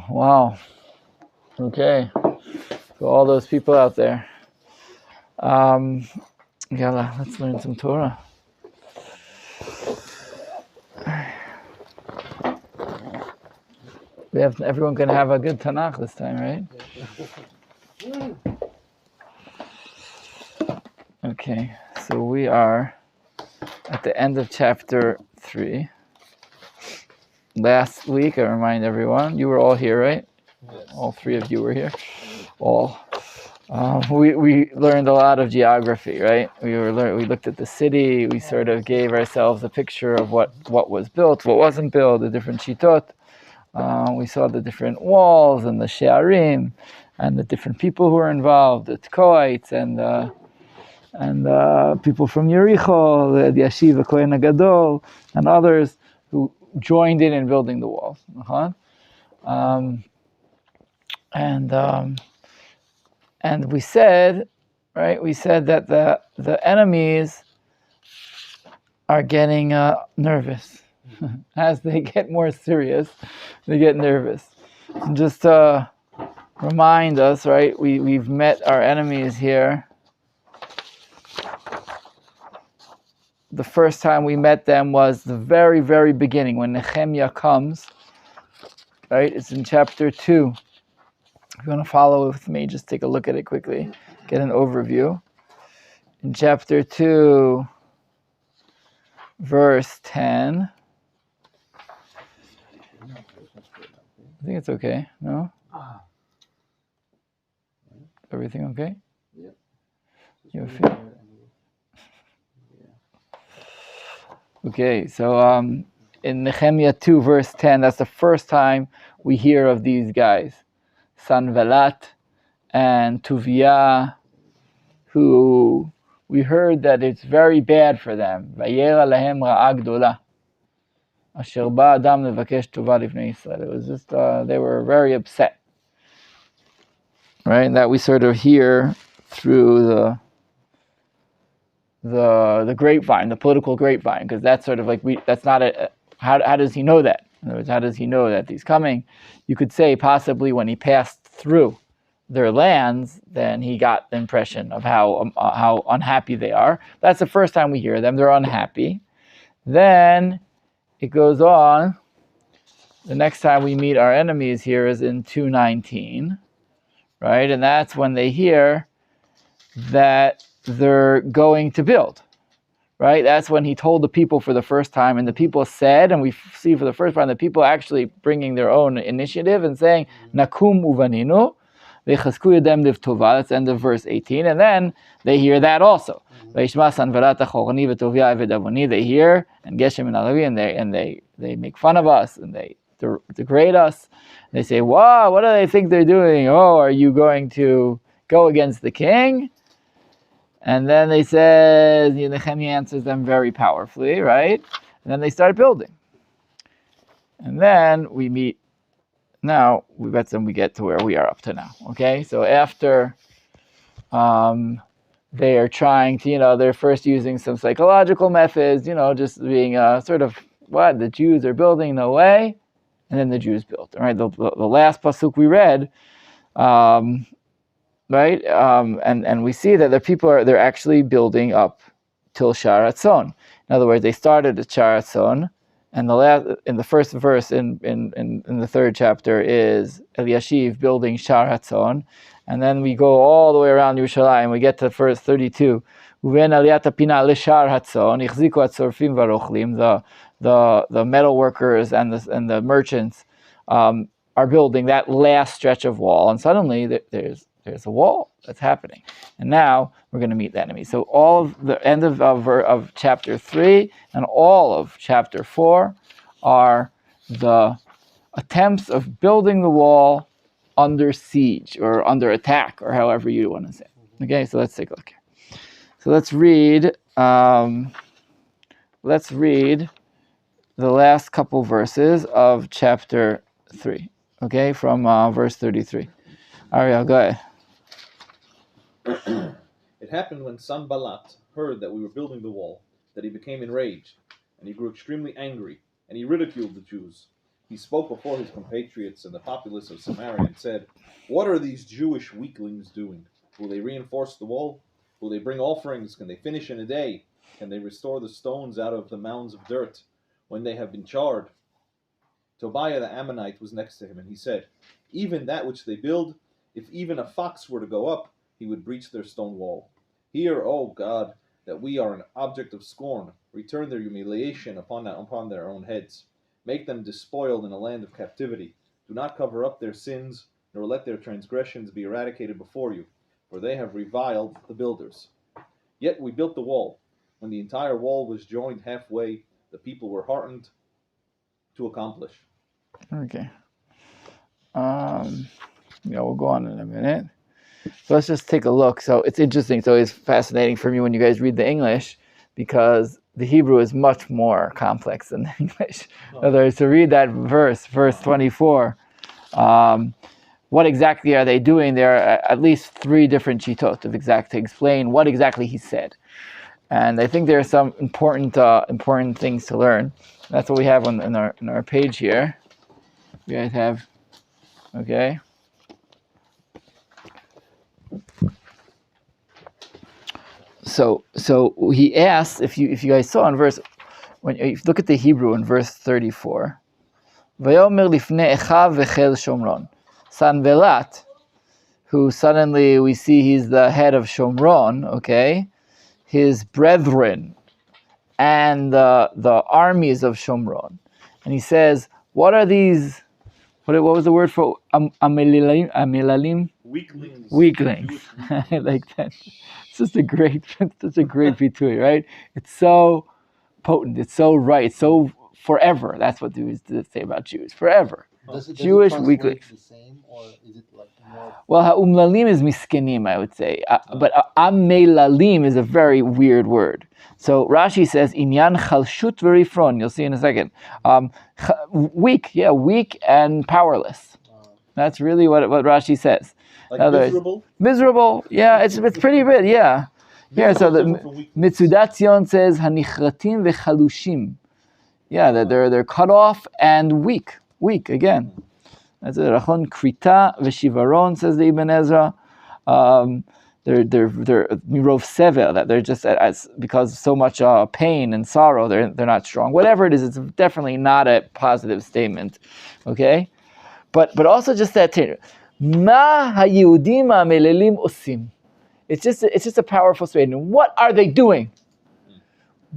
Wow. Okay. So all those people out there. Yalla, let's learn some Torah. Everyone can have a good Tanakh this time, right? Okay, so we are at the end of chapter 3. Last week, I remind everyone, you were all here, right? Yes. All 3 of you were here. All. We learned a lot of geography, right? We looked at the city. We sort of gave ourselves a picture of what was built, what wasn't built, the different shitot. We saw the different walls and the she'arim, and the different people who were involved, the Tkoites and people from Yericho, the Yashiva Kohen Gadol, and others who joined in building the walls. And we said, right? We said that the enemies are getting nervous. As they get more serious, they get nervous. And just to remind us, right? We've met our enemies here. The first time we met them was the very, very beginning when Nehemiah comes. Right? It's in chapter 2. If you want to follow with me, just take a look at it quickly. Get an overview. In chapter 2, verse 10. I think it's okay. No? Everything okay? Yeah. You feel? Okay, so in Nehemiah 2, verse 10, that's the first time we hear of these guys. Sanballat and Tobiah, who we heard that it's very bad for them. Vayera lahem ra'a gdola. Asher ba adam levakesh tova lifnei Yisrael. It was just, they were very upset. Right? And that we sort of hear through the grapevine, the political grapevine, because that's sort of like, that's not how does he know that? In other words, how does he know that he's coming? You could say possibly when he passed through their lands, then he got the impression of how unhappy they are. That's the first time we hear them. They're unhappy. Then it goes on. The next time we meet our enemies here is in 2:19, right? And that's when they hear that they're going to build, right? That's when he told the people for the first time, and the people said, and we see for the first time, the people actually bringing their own initiative and saying, Nakum uvaninu, v'chasku yadem livtova. That's the end of verse 18. And then they hear that also. V'yishma sanvalat achorani v'tovia v'davoni. They hear, and Geshem and Alavi, and they make fun of us, and they degrade us. They say, wow, what do they think they're doing? Oh, are you going to go against the king? And then they said, Nehemiah answers them very powerfully, right? And then they start building. And then we meet, now we get to where we are up to now, okay? So after they are trying to, they're first using some psychological methods, just being sort of, what, the Jews are building, no way. And then the Jews built, all right? The last pasuk we read, right? And we see that the people they're actually building up till Shar Hatzon. In other words, they started at Shar Hatzon, and in the first verse in the 3rd chapter is Eliashiv building Shar Hatzon, and then we go all the way around Yerushalayim. We get to verse 32. Uven aliyat pina l'Shar Hatzon ichziku atzorfim varochlim. The metal workers and the merchants are building that last stretch of wall, and suddenly there's a wall that's happening. And now we're going to meet the enemy. So all of the end of chapter 3 and all of chapter 4 are the attempts of building the wall under siege or under attack, or however you want to say. Okay, so let's take a look here. So let's read the last couple verses of chapter 3. Okay, from verse 33. Ariel, go ahead. It happened when Sanballat heard that we were building the wall, that he became enraged, and he grew extremely angry, and he ridiculed the Jews. He spoke before his compatriots and the populace of Samaria and said, "What are these Jewish weaklings doing? Will they reinforce the wall? Will they bring offerings? Can they finish in a day? Can they restore the stones out of the mounds of dirt when they have been charred?" Tobiah the Ammonite was next to him, and he said, "Even that which they build, if even a fox were to go up, he would breach their stone wall. Hear, O God, that we are an object of scorn. Return their humiliation upon their own heads. Make them despoiled in a land of captivity. Do not cover up their sins, nor let their transgressions be eradicated before you, for they have reviled the builders. Yet we built the wall. When the entire wall was joined halfway, the people were heartened to accomplish." Okay. We'll go on in a minute. So let's just take a look. So it's interesting. So it's fascinating for me when you guys read the English, because the Hebrew is much more complex than the English. In other words, to read that verse 24, what exactly are they doing? There are at least 3 different shitot to explain what exactly he said. And I think there are some important things to learn. That's what we have in our page here. You guys have, okay. So he asks, if you guys saw in verse, when you look at the Hebrew in verse 34, Vayomer lifnei Echav vechel Shomron, Sanvelat, who suddenly we see he's the head of Shomron, okay, his brethren and the armies of Shomron, and he says, what are these? What was the word for amelalim? Weaklings. I like that. It's such a great bitui, right? It's so potent. It's so right. It's so forever. That's what they say about Jews. Forever. Does it Jewish translate weaklings. the same, or is it like more? Well, ha'umlalim is miskenim, I would say. But amelalim is a very weird word. So Rashi says, inyan chalshut v'rifron. You'll see in a second. Weak and powerless. That's really what Rashi says. Like miserable? Miserable, yeah, it's pretty bad, yeah. Yeah, so the Mitzudatzion says, hanichratim v'chalushim. Yeah, that they're cut off and weak again. That's it. Rachon krita v'shivaron, says the Ibn Ezra. They're mirov sever, that they're just because of so much pain and sorrow, they're not strong. Whatever it is, it's definitely not a positive statement. Okay, but also just that ma hayudim amelelim osim. It's just a powerful statement. What are they doing?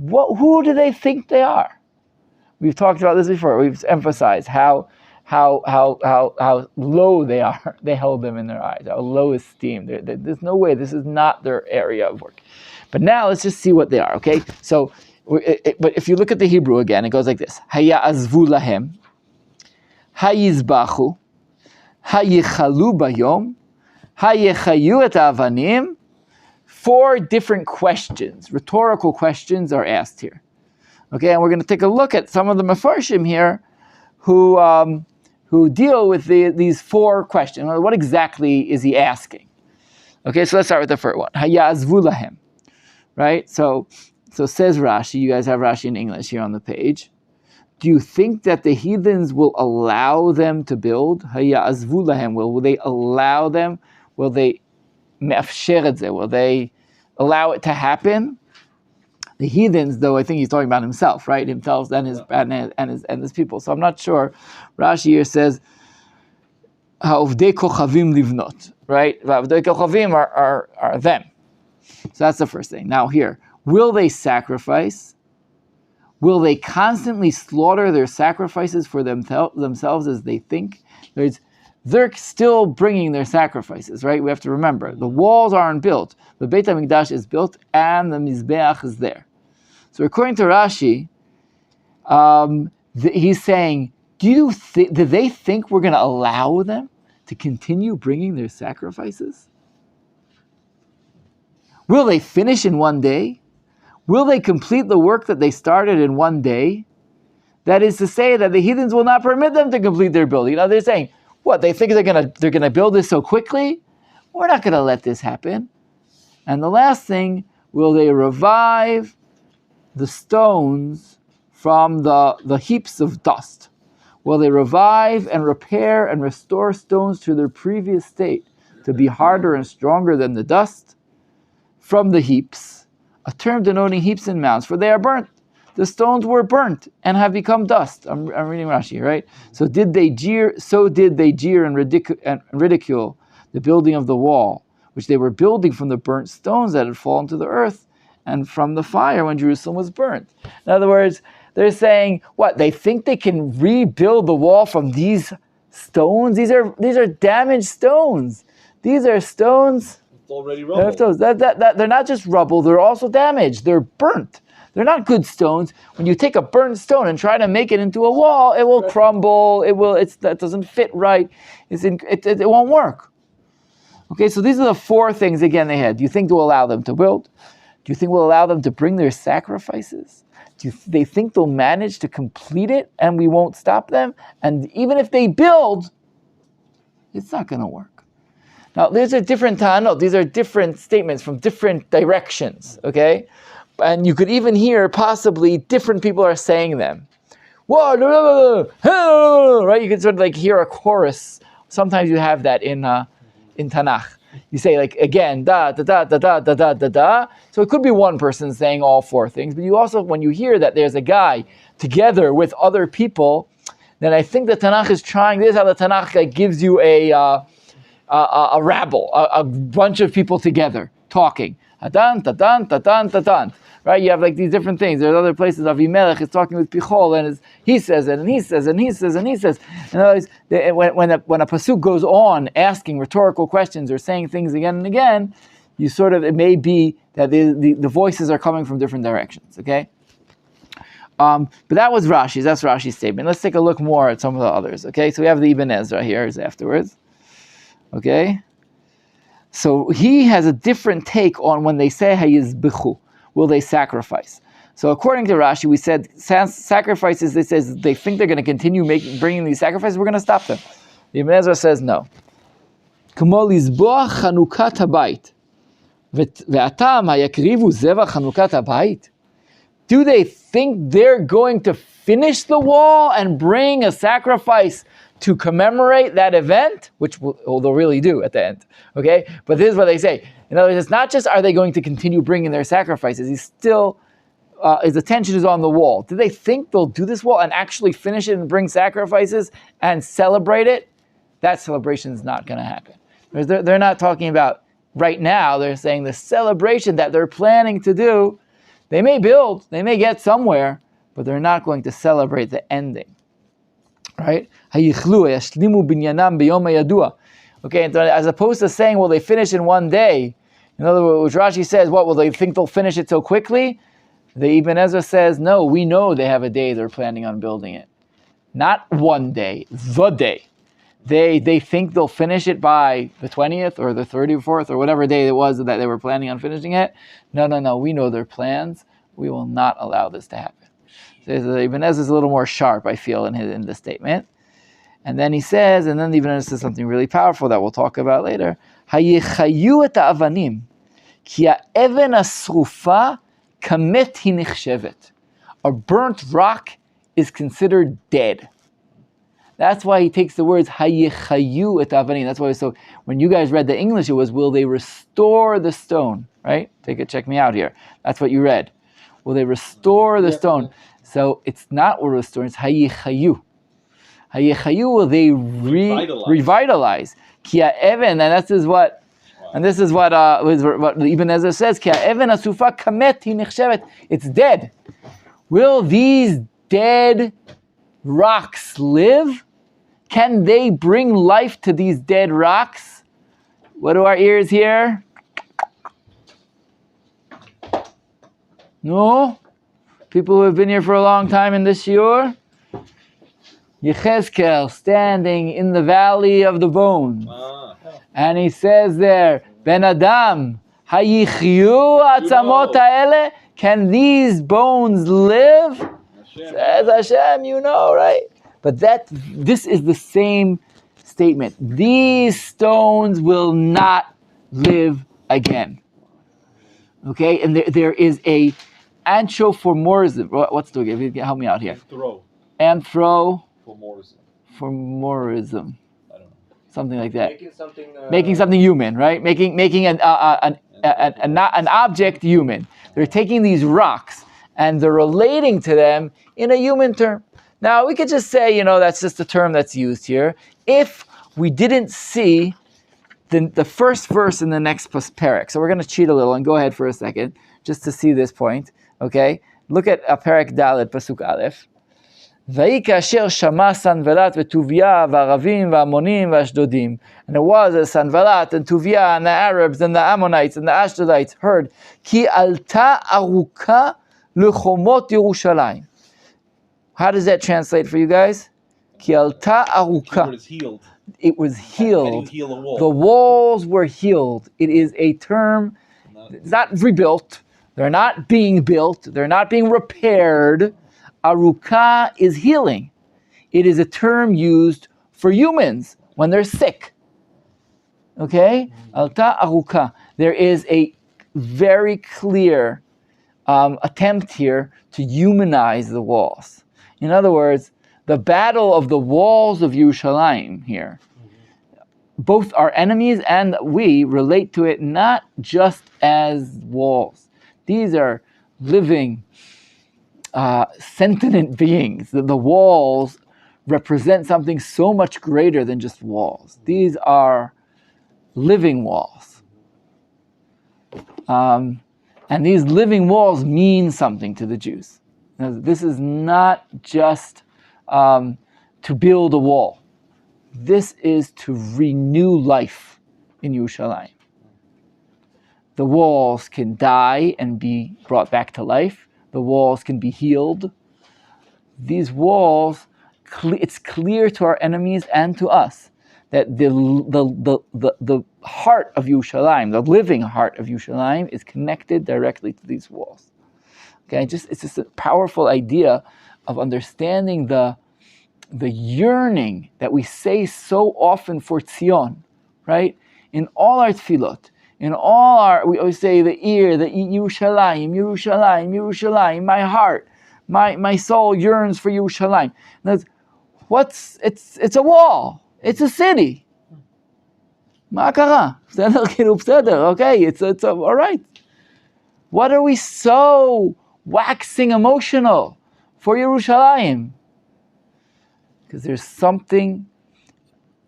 Who do they think they are? We've talked about this before. We've emphasized how low they are. They hold them in their eyes. How low esteem. There's no way. This is not their area of work. But now let's just see what they are. Okay. So, but if you look at the Hebrew again, it goes like this: Haya azvu lahem, hayizbachu, hayichalu bayom, hayechayu et avanim. 4 different questions, rhetorical questions, are asked here. Okay, and we're going to take a look at some of the Mefarshim here who deal with these 4 questions. What exactly is he asking? Okay, so let's start with the first one. Hayazvu lahem. Right? So says Rashi, you guys have Rashi in English here on the page. Do you think that the heathens will allow them to build? Hayazvu lahem. Will they allow them? Will they will they allow it to happen? The heathens, though, I think he's talking about himself, right? Himself and his people. So I'm not sure. Rashi here says, "Ha'ovdei kochavim livnot," right? Ha'ovdei kochavim are them. So that's the first thing. Now here, will they sacrifice? Will they constantly slaughter their sacrifices for themselves as they think? They're still bringing their sacrifices, right? We have to remember, the walls aren't built. The Beit HaMikdash is built and the Mizbeach is there. So according to Rashi, he's saying, do they think we're going to allow them to continue bringing their sacrifices? Will they finish in one day? Will they complete the work that they started in one day? That is to say that the heathens will not permit them to complete their building. They're saying, what, they think they're gonna build this so quickly? We're not gonna let this happen. And the last thing, will they revive the stones from the heaps of dust? Will they revive and repair and restore stones to their previous state, to be harder and stronger than the dust? From the heaps, a term denoting heaps and mounds, for they are burnt. The stones were burnt and have become dust. I'm reading Rashi, right? So did they jeer and ridicule the building of the wall, which they were building from the burnt stones that had fallen to the earth and from the fire when Jerusalem was burnt. In other words, they're saying, what? They think they can rebuild the wall from these stones? These are damaged stones. These are stones. It's already rubble. They're not just rubble, they're also damaged. They're burnt. They're not good stones. When you take a burnt stone and try to make it into a wall, it will crumble. That doesn't fit right. It won't work. Okay, so these are the four things again they had. Do you think we'll allow them to build? Do you think we'll allow them to bring their sacrifices? They think they'll manage to complete it and we won't stop them? And even if they build, it's not going to work. Now, these are different ta'anot. These are different statements from different directions, okay? And you could even hear possibly different people are saying them. Right? You can sort of like hear a chorus. Sometimes you have that in Tanakh. You say like again, da da da da da da da da da. So it could be one person saying all four things, but you also, when you hear that there's a guy together with other people, then I think the Tanakh is trying. This is how the Tanakh like, gives you a rabble, a bunch of people together talking. Tadan, tadan, tadan, tadan. Right? You have like these different things. There's other places. Avimelech is talking with Mechael, and he says it, and he says, and he says, and he says. In other words, when a pasuk goes on asking rhetorical questions or saying things again and again, it may be that the voices are coming from different directions. Okay. But that was Rashi's. That's Rashi's statement. Let's take a look more at some of the others. Okay. So we have the Ibn Ezra here is afterwards. Okay. So he has a different take on when they say hayizbichu. Will they sacrifice? So according to Rashi, we said sacrifices. They think they're going to continue bringing these sacrifices. We're going to stop them. The Ibn Ezra says no. Do they think they're going to finish the wall and bring a sacrifice to commemorate that event, which they'll really do at the end, okay? But this is what they say. In other words, it's not just are they going to continue bringing their sacrifices, he's still, his attention is on the wall. Do they think they'll do this wall and actually finish it and bring sacrifices and celebrate it? That celebration is not going to happen. They're not talking about right now, they're saying the celebration that they're planning to do, they may build, they may get somewhere, but they're not going to celebrate the ending. Right? Okay, and as opposed to saying, well, they finish in one day. In other words, Rashi says, what, will they think they'll finish it so quickly? The Ibn Ezra says, no, we know they have a day they're planning on building it. Not one day, the day. They think they'll finish it by the 20th or the 34th or whatever day it was that they were planning on finishing it. No, we know their plans. We will not allow this to happen. So Ibn Ezra is a little more sharp, I feel, in the statement. And then he says, and then Ibn Ezra says something really powerful that we'll talk about later. Hayechayu et ha'avanim, ki ha'even ha'srufa kamet hi nichshevet. A burnt rock is considered dead. That's why he takes the words hayechayu et ha'avanim. That's why. So when you guys read the English, it was, will they restore the stone? Right? Check me out here. That's what you read. Will they restore the stone? So it's not will restore, it's hayechayu. Hayechayu, will they revitalize? Kia even, and this is what Ibn Ezra says. Kia even asufa kamet hi nichshevet. It's dead. Will these dead rocks live? Can they bring life to these dead rocks? What do our ears hear? No? People who have been here for a long time in this shiur? Yechezkel standing in the valley of the bones. And he says there, Ben Adam, hayichyu atzamot ha'ele? Can these bones live? Says Hashem, you know, right? But this is the same statement. These stones will not live again. Okay? And there is a anthropomorphism. What's the help me out here? Anthro. For morism. I don't know. Something like that. Making Something human, right? Making an object human. They're taking these rocks and they're relating to them in a human term. Now we could just say, that's just a term that's used here. If we didn't see the first verse in the next parak, so we're going to cheat a little and go ahead for a second just to see this point. Okay, look at parak Dalet pasuk Aleph. ויהי כאשר שמע סנבלת וטוביה והערבים והעמונים והאשדודים. And it was as Sanballat and Tuvia and the Arabs and the Ammonites and the Ashdodites heard, כי עלתה ארוכה לחומות ירושלים. How does that translate for you guys? כי עלתה ארוכה. It was healed. The walls were healed. It is a term, it's not rebuilt. They're not being built. They're not being repaired. Aruka is healing. It is a term used for humans when they're sick. Okay? Alta aruka. There is a very clear attempt here to humanize the walls. In other words, the battle of the walls of Yerushalayim here, both our enemies and we relate to it not just as walls. These are living sentient beings. The walls represent something so much greater than just walls. These are living walls. And these living walls mean something to the Jews. Now, this is not just to build a wall. This is to renew life in Yerushalayim. The walls can die and be brought back to life. The walls can be healed. These walls, it's clear to our enemies and to us that the heart of Yerushalayim, the living heart of Yerushalayim, is connected directly to these walls. Okay, it's just a powerful idea of understanding the yearning that we say so often for Tzion, right? In all our tefillot, we always say the ear, the Yerushalayim, Yerushalayim, Yerushalayim, my heart, my soul yearns for Yerushalayim. It's a wall, it's a city. מה קרה? בסדר, okay, it's all right. What are we so waxing emotional for Yerushalayim? Because there's something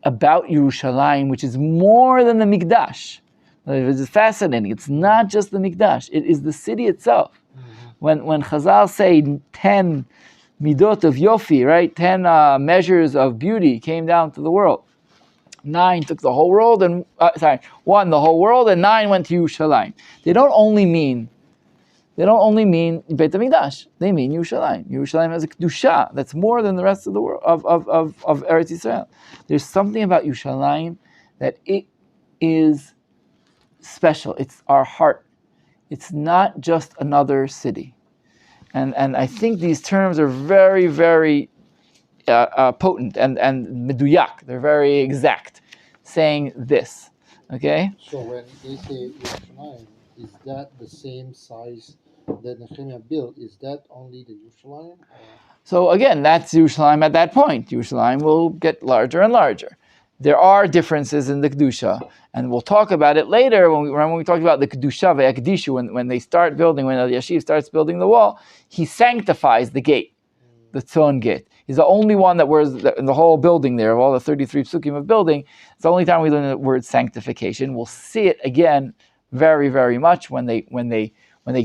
about Yerushalayim which is more than the Mikdash. It's fascinating. It's not just the Mikdash. It is the city itself. Mm-hmm. When Chazal say 10 midot of yofi, right? 10 measures of beauty came down to the world. 9 took the whole world, 1 the whole world, and 9 went to Yerushalayim. They don't only mean Beit HaMikdash. They mean Yerushalayim. Yerushalayim has a kedusha that's more than the rest of the world of Eretz Yisrael. There's something about Yerushalayim that it is special. It's our heart. It's not just another city. And I think these terms are very, very potent and meduyak. They're very exact, saying this. Okay? So when they say Yerushalayim, is that the same size that Nehemiah built? Is that only the Yerushalayim? So again, that's Yerushalayim at that point. Yerushalayim will get larger and larger. There are differences in the Kedusha, and we'll talk about it later when we talked about the Kedusha ve'Yakdishu, when they start building, when Eliashiv starts building the wall, he sanctifies the gate, the Tzon gate. He's the only one that wears in the whole building there, of all the 33 psukim of building. It's the only time we learn the word sanctification. We'll see it again very, very much when they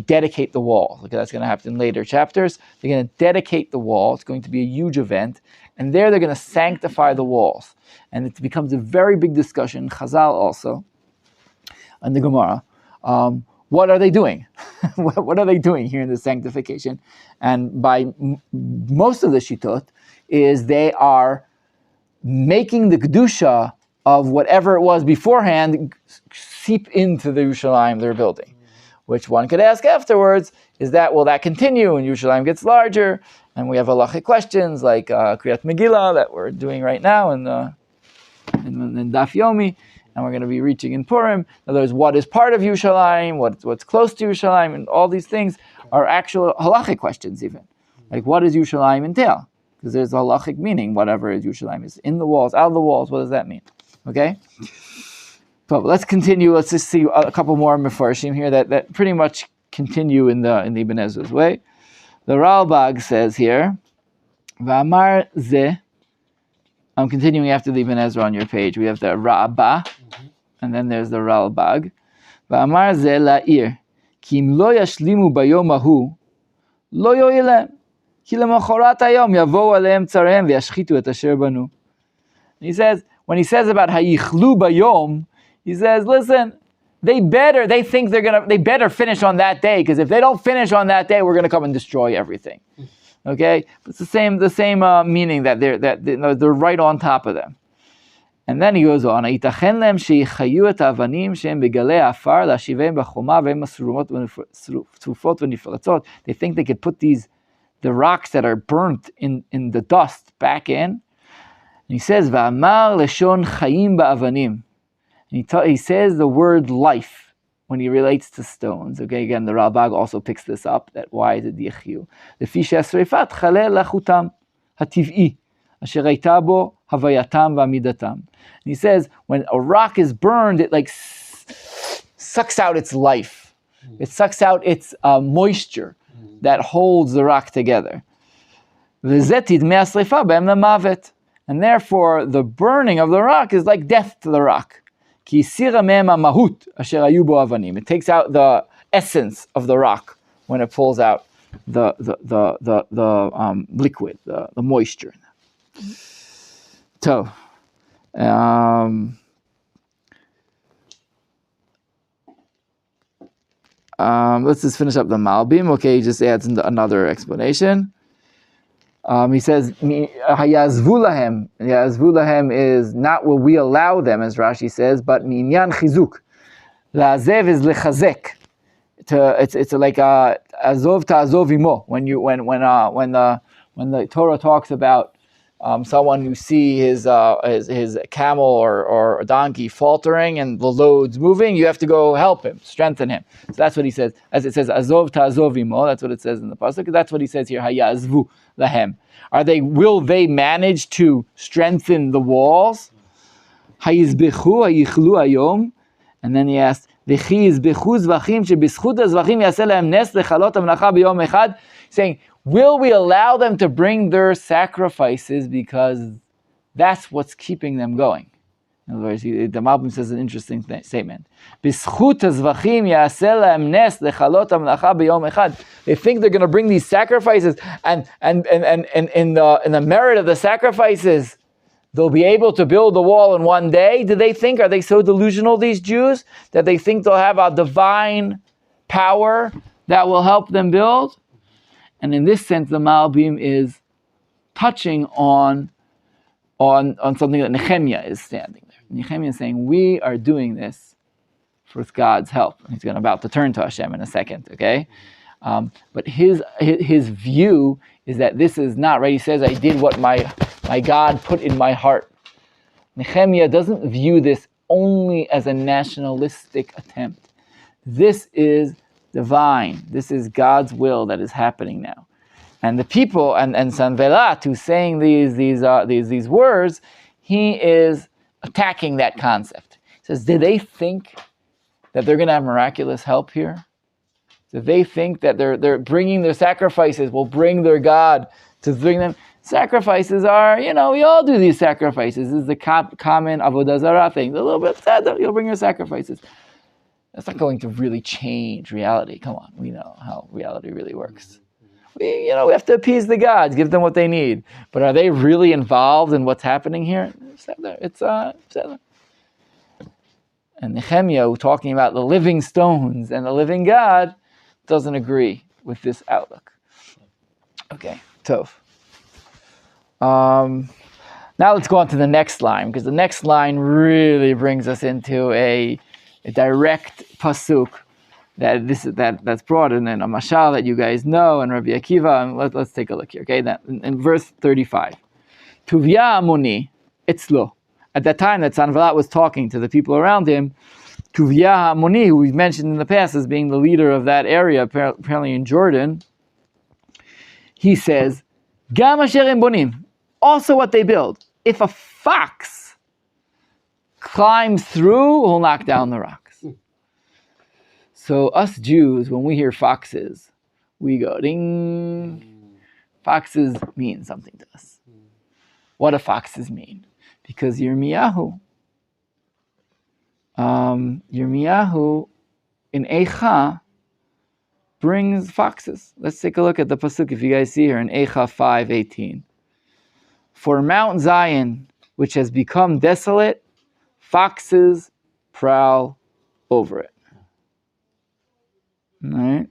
dedicate the wall. Look, that's going to happen in later chapters. They're going to dedicate the wall. It's going to be a huge event. And there they're going to sanctify the walls. And it becomes a very big discussion, Chazal also, and the Gemara. What are they doing? What are they doing here in the sanctification? And by most of the Shittot is they are making the Kedusha of whatever it was beforehand seep into the Yerushalayim they're building. Which one could ask afterwards, will that continue and Yerushalayim gets larger? And we have halachic questions like Kriyat Megillah that we're doing right now in Daf Yomi, and we're going to be reaching in Purim. In other words, what is part of Yerushalayim, what's close to Yerushalayim, and all these things are actual halachic questions even. Like, what does Yerushalayim entail? because there's a halachic meaning, whatever is Yerushalayim is. In the walls, out of the walls, what does that mean? Okay? So let's continue. Let's just see a couple more Mefarshim here that pretty much continue in the Ibn Ezra's way. The Ralbag says here, V'amar ze, I'm continuing after the Ibn Ezra on your page. We have the Rabbi, and then there's the Ralbag. V'amar ze la'ir, ki im lo yashlimu bayom ahu, lo yo'ilem, ki lemochorat hayom yavou aleim tzarehem v'yashchitu et asher banu. He says, when he says about hayichlu bayom, he says, listen, they better finish on that day, because if they don't finish on that day, we're going to come and destroy everything. Okay, it's the same meaning that they're right on top of them. And then he goes on, they think they could put the rocks that are burnt in the dust back in. And he says, "Va'amar leshon chayim ba'avanim." He says the word life when he relates to stones. Okay, again, the Ralbag also picks this up. That why is it dichiu? Lefi she'asreifat chaleh lachutam hativ'i asher hayta bo havayatam v'amidatam. And he says when a rock is burned, it like sucks out its life. It sucks out its moisture that holds the rock together. V'zetid me'asreifa b'em lemavet. And therefore, the burning of the rock is like death to the rock. It takes out the essence of the rock when it pulls out the liquid, the moisture. So, let's just finish up the Malbim. Okay, he just adds another explanation. He says, Hayazvu lahem. Hayazvu lahem is not will we allow them, as Rashi says, but minyan chizuk. La'azev is lechazek. It's like azov ta'azov imo. When the Torah talks about someone who see his camel or a donkey faltering and the load's moving, you have to go help him, strengthen him. So that's what he says. As it says, azov ta'azov imo, that's what it says in the pasuk. That's what he says here, hayazvu lahem. Will they manage to strengthen the walls? Hayizbechu hayichlu hayom. And then he asked, V'chi yizbechu zvachim shebischut hazvachim yaseh lahem nes lechalot hamlacha b'yom echad, saying, will we allow them to bring their sacrifices because that's what's keeping them going? In other words, the Malbim says an interesting statement. B'schut hazvachim yaseh lahem nes lechalot hamlacha b'yom echad. They think they're going to bring these sacrifices, and in the merit of the sacrifices, they'll be able to build the wall in one day. Do they think? Are they so delusional, these Jews, that they think they'll have a divine power that will help them build? And in this sense, the Malbim is touching on something that Nehemiah is standing there. Nehemiah is saying, we are doing this for God's help. He's about to turn to Hashem in a second, okay? But his view is that this is not right. He says, I did what my God put in my heart. Nehemiah doesn't view this only as a nationalistic attempt. This is divine. This is God's will that is happening now. And the people, and Sanvelat, who's saying these words, he is attacking that concept. He says, did they think that they're going to have miraculous help here? Do they think that they're bringing their sacrifices will bring their God to bring them? Sacrifices are, we all do these sacrifices. This is the common Avodah Zarah thing. A little bit sad, you'll bring your sacrifices. That's not going to really change reality. Come on, we know how reality really works. We have to appease the gods, give them what they need. But are they really involved in what's happening here? It's and Nehemiah, talking about the living stones and the living God, doesn't agree with this outlook. Okay, Tov. Now let's go on to the next line, because the next line really brings us into a direct pasuk that's brought in a mashal that you guys know, and Rabbi Akiva. And let's take a look here. Okay, in verse 35, Tuvia Amoni Itzlo. At that time that Sanballat was talking to the people around him, Tuvia Amoni, who we've mentioned in the past as being the leader of that area, apparently in Jordan, he says, Gam asher em bonim. Also what they build. If a fox climbs through, he'll knock down the rocks. So us Jews, when we hear foxes, we go ding. Foxes mean something to us. What do foxes mean? Because Yirmiyahu in Eicha brings foxes. Let's take a look at the pasuk if you guys see here in Eicha 5:18. For Mount Zion, which has become desolate, foxes prowl over it. All right.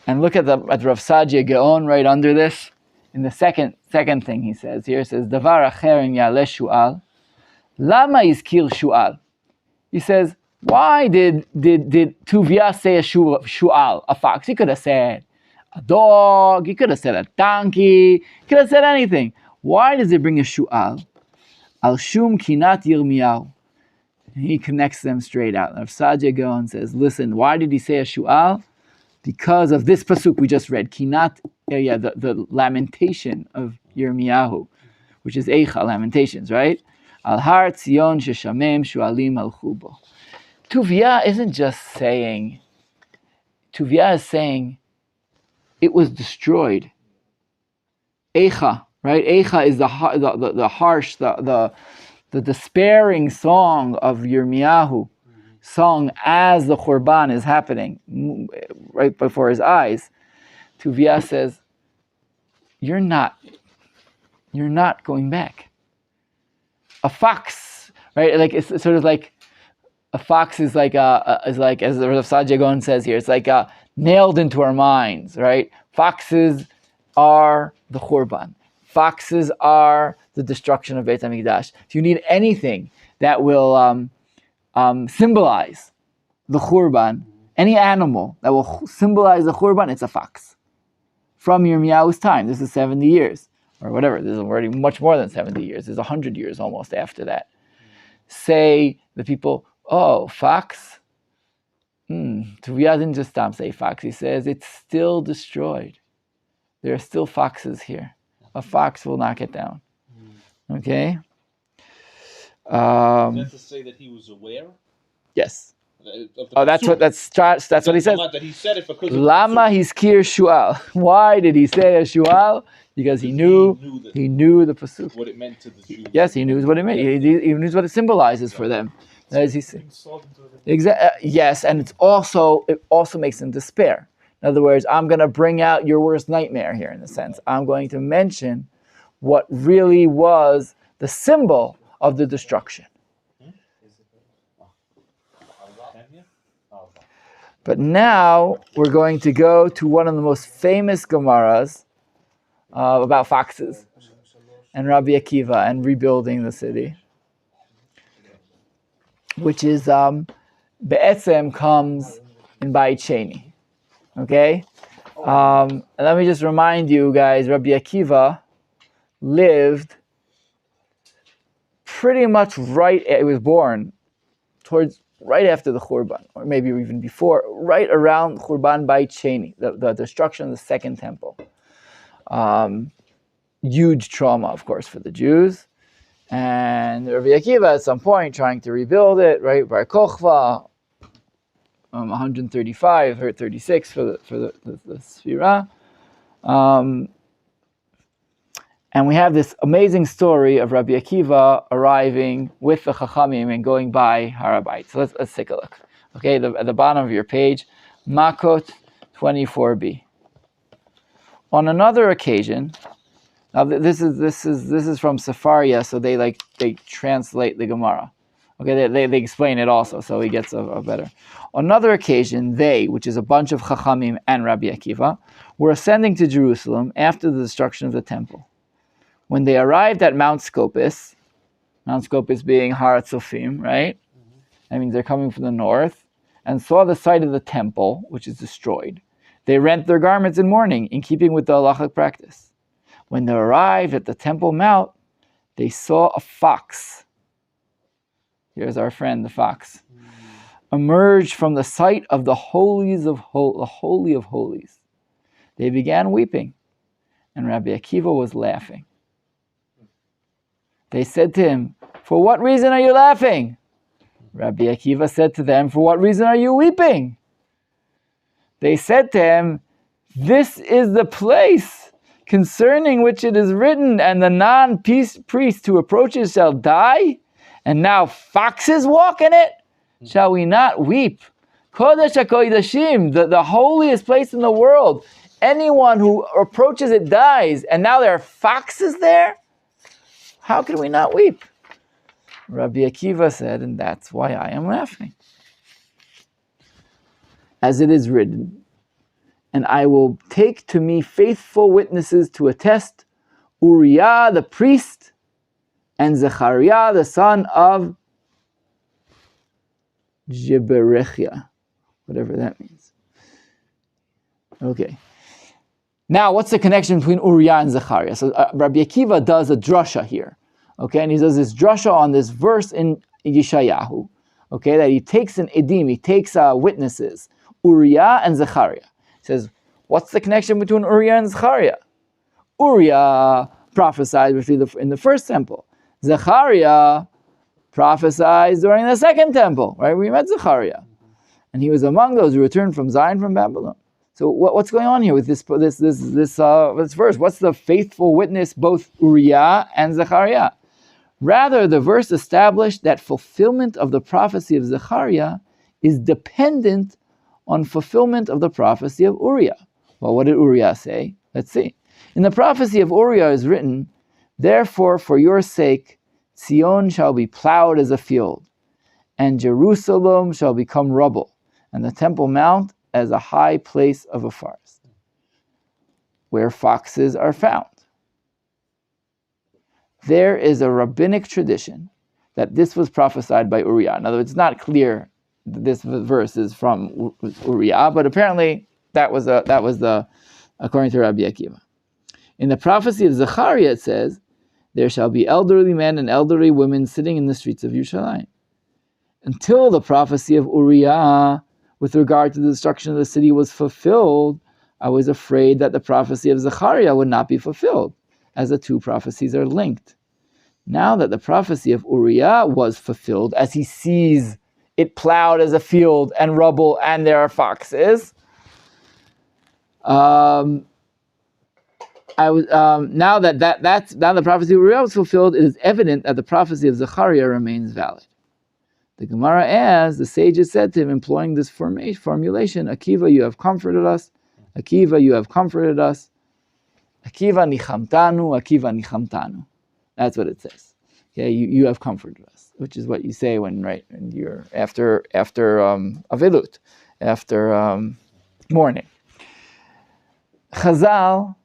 And look at Rav Sadia Gaon right under this. In the second thing he says here, it says, Davar acher in yale shu'al. Lama izkir shu'al. He says, why did Tuvia say a shu'al, a fox? He could have said a dog, he could have said a donkey, he could have said anything. Why does it bring a shu'al? Al shum kinat Yirmiyahu. He connects them straight out. Rav Sadia Gaon says, listen, why did he say a shu'al? Because of this pasuk we just read, kinat, the lamentation of Yirmiyahu, which is Eicha, Lamentations, right? Al har Tzion sheshamem shu'alim al chubo. Tuvia isn't just saying, Tuvia is saying it was destroyed. Eicha, right? Eicha is the harsh, the despairing song of Yirmiyahu, sung as the Khurban is happening right before his eyes. Tuvia says, you're not going back. A fox, right? Like it's sort of like a fox is like as Rav Sadia Gaon says here, it's like nailed into our minds, right? Foxes are the Khurban. Foxes are the destruction of Beit HaMikdash. If you need anything that will symbolize the Khurban, any animal that will symbolize the Khurban, it's a fox. From Yirmiyahu's time, this is 70 years, or whatever, this is already much more than 70 years, there's 100 years almost after that. Say the people, oh, fox? Tuvia didn't just stop say fox, he says it's still destroyed. There are still foxes here. A fox will knock it down. Okay? Is that to say that he was aware? Yes. Oh, that's what he says. That he said it because Lama hiskir shu'al. Why did he say a shu'al? Because he knew the pasuk. What it meant to the Jews. Yes, he knew what it meant. He knew what it symbolizes for them. As he said. Yes, and it also makes them despair. In other words, I'm going to bring out your worst nightmare here in a sense. I'm going to mention what really was the symbol of the destruction. But now we're going to go to one of the most famous Gemaras about foxes and Rabbi Akiva and rebuilding the city, which is Be'etzem comes in Beit Sheni. Okay? And let me just remind you guys, Rabbi Akiva lived pretty much he was born right after the Khurban, or maybe even before, right around Khurban Beit Sheni, the destruction of the second temple. Huge trauma, of course, for the Jews. And Rabbi Akiva at some point trying to rebuild it, right? Bar Kochva, 135, 36 for the Sfirah. And we have this amazing story of Rabbi Akiva arriving with the Chachamim and going by Harabait. So let's take a look. Okay, at the bottom of your page, Makot 24b. On another occasion, now this is from Sefaria, so they translate the Gemara. Okay, they explain it also, so he gets a better. On another occasion, they, which is a bunch of Chachamim and Rabbi Akiva, were ascending to Jerusalem after the destruction of the temple. When they arrived at Mount Scopus being Har Tzofim, right? That means they're coming from the north, and saw the site of the temple, which is destroyed. They rent their garments in mourning, in keeping with the halachic practice. When they arrived at the Temple Mount, they saw a fox. Here's our friend, the fox. Emerge from the site of the Holy of Holies. They began weeping. and Rabbi Akiva was laughing. They said to him, "For what reason are you laughing?" Rabbi Akiva said to them, "For what reason are you weeping?" They said to him, "This is the place concerning which it is written, and the non-priest who approaches shall die, and now foxes walk in it. Shall we not weep? Kodesh HaKodeshim, the holiest place in the world. Anyone who approaches it dies, and now there are foxes there? How can we not weep?" Rabbi Akiva said, "And that's why I am laughing. As it is written, and I will take to me faithful witnesses to attest, Uriah the priest and Zechariah the son of Jeberechia," whatever that means. Okay. Now, what's the connection between Uriah and Zechariah? So Rabbi Akiva does a drasha here. Okay, and he does this drasha on this verse in Yeshayahu. Okay, that he takes an edim, he takes witnesses, Uriah and Zechariah. He says, what's the connection between Uriah and Zechariah? Uriah prophesied in the first temple. Zechariah prophesied during the second temple. Right? We met Zechariah, and he was among those who returned from Zion from Babylon. So what's going on here with this verse? What's the faithful witness, both Uriah and Zechariah? Rather, the verse established that fulfillment of the prophecy of Zechariah is dependent on fulfillment of the prophecy of Uriah. Well, what did Uriah say? Let's see. In the prophecy of Uriah is written, "Therefore, for your sake, Zion shall be plowed as a field, and Jerusalem shall become rubble, and the Temple Mount as a high place of a forest, where foxes are found." There is a rabbinic tradition that this was prophesied by Uriah. In other words, it's not clear that this verse is from Uriah, but apparently that was according to Rabbi Akiva. In the prophecy of Zechariah it says, "There shall be elderly men and elderly women sitting in the streets of Yerushalayim." Until the prophecy of Uriah with regard to the destruction of the city was fulfilled, I was afraid that the prophecy of Zechariah would not be fulfilled, as the two prophecies are linked. Now that the prophecy of Uriah was fulfilled, as he sees it plowed as a field and rubble and there are foxes, now the prophecy of Uriah was fulfilled, it is evident that the prophecy of Zechariah remains valid. The Gemara asks, the sages said to him, employing this formulation, "Akiva, you have comforted us. Akiva, you have comforted us. Akiva nichamtanu, Akiva nichamtanu." That's what it says. Okay, you have comforted us, which is what you say when you're after avilut, after mourning. Chazal,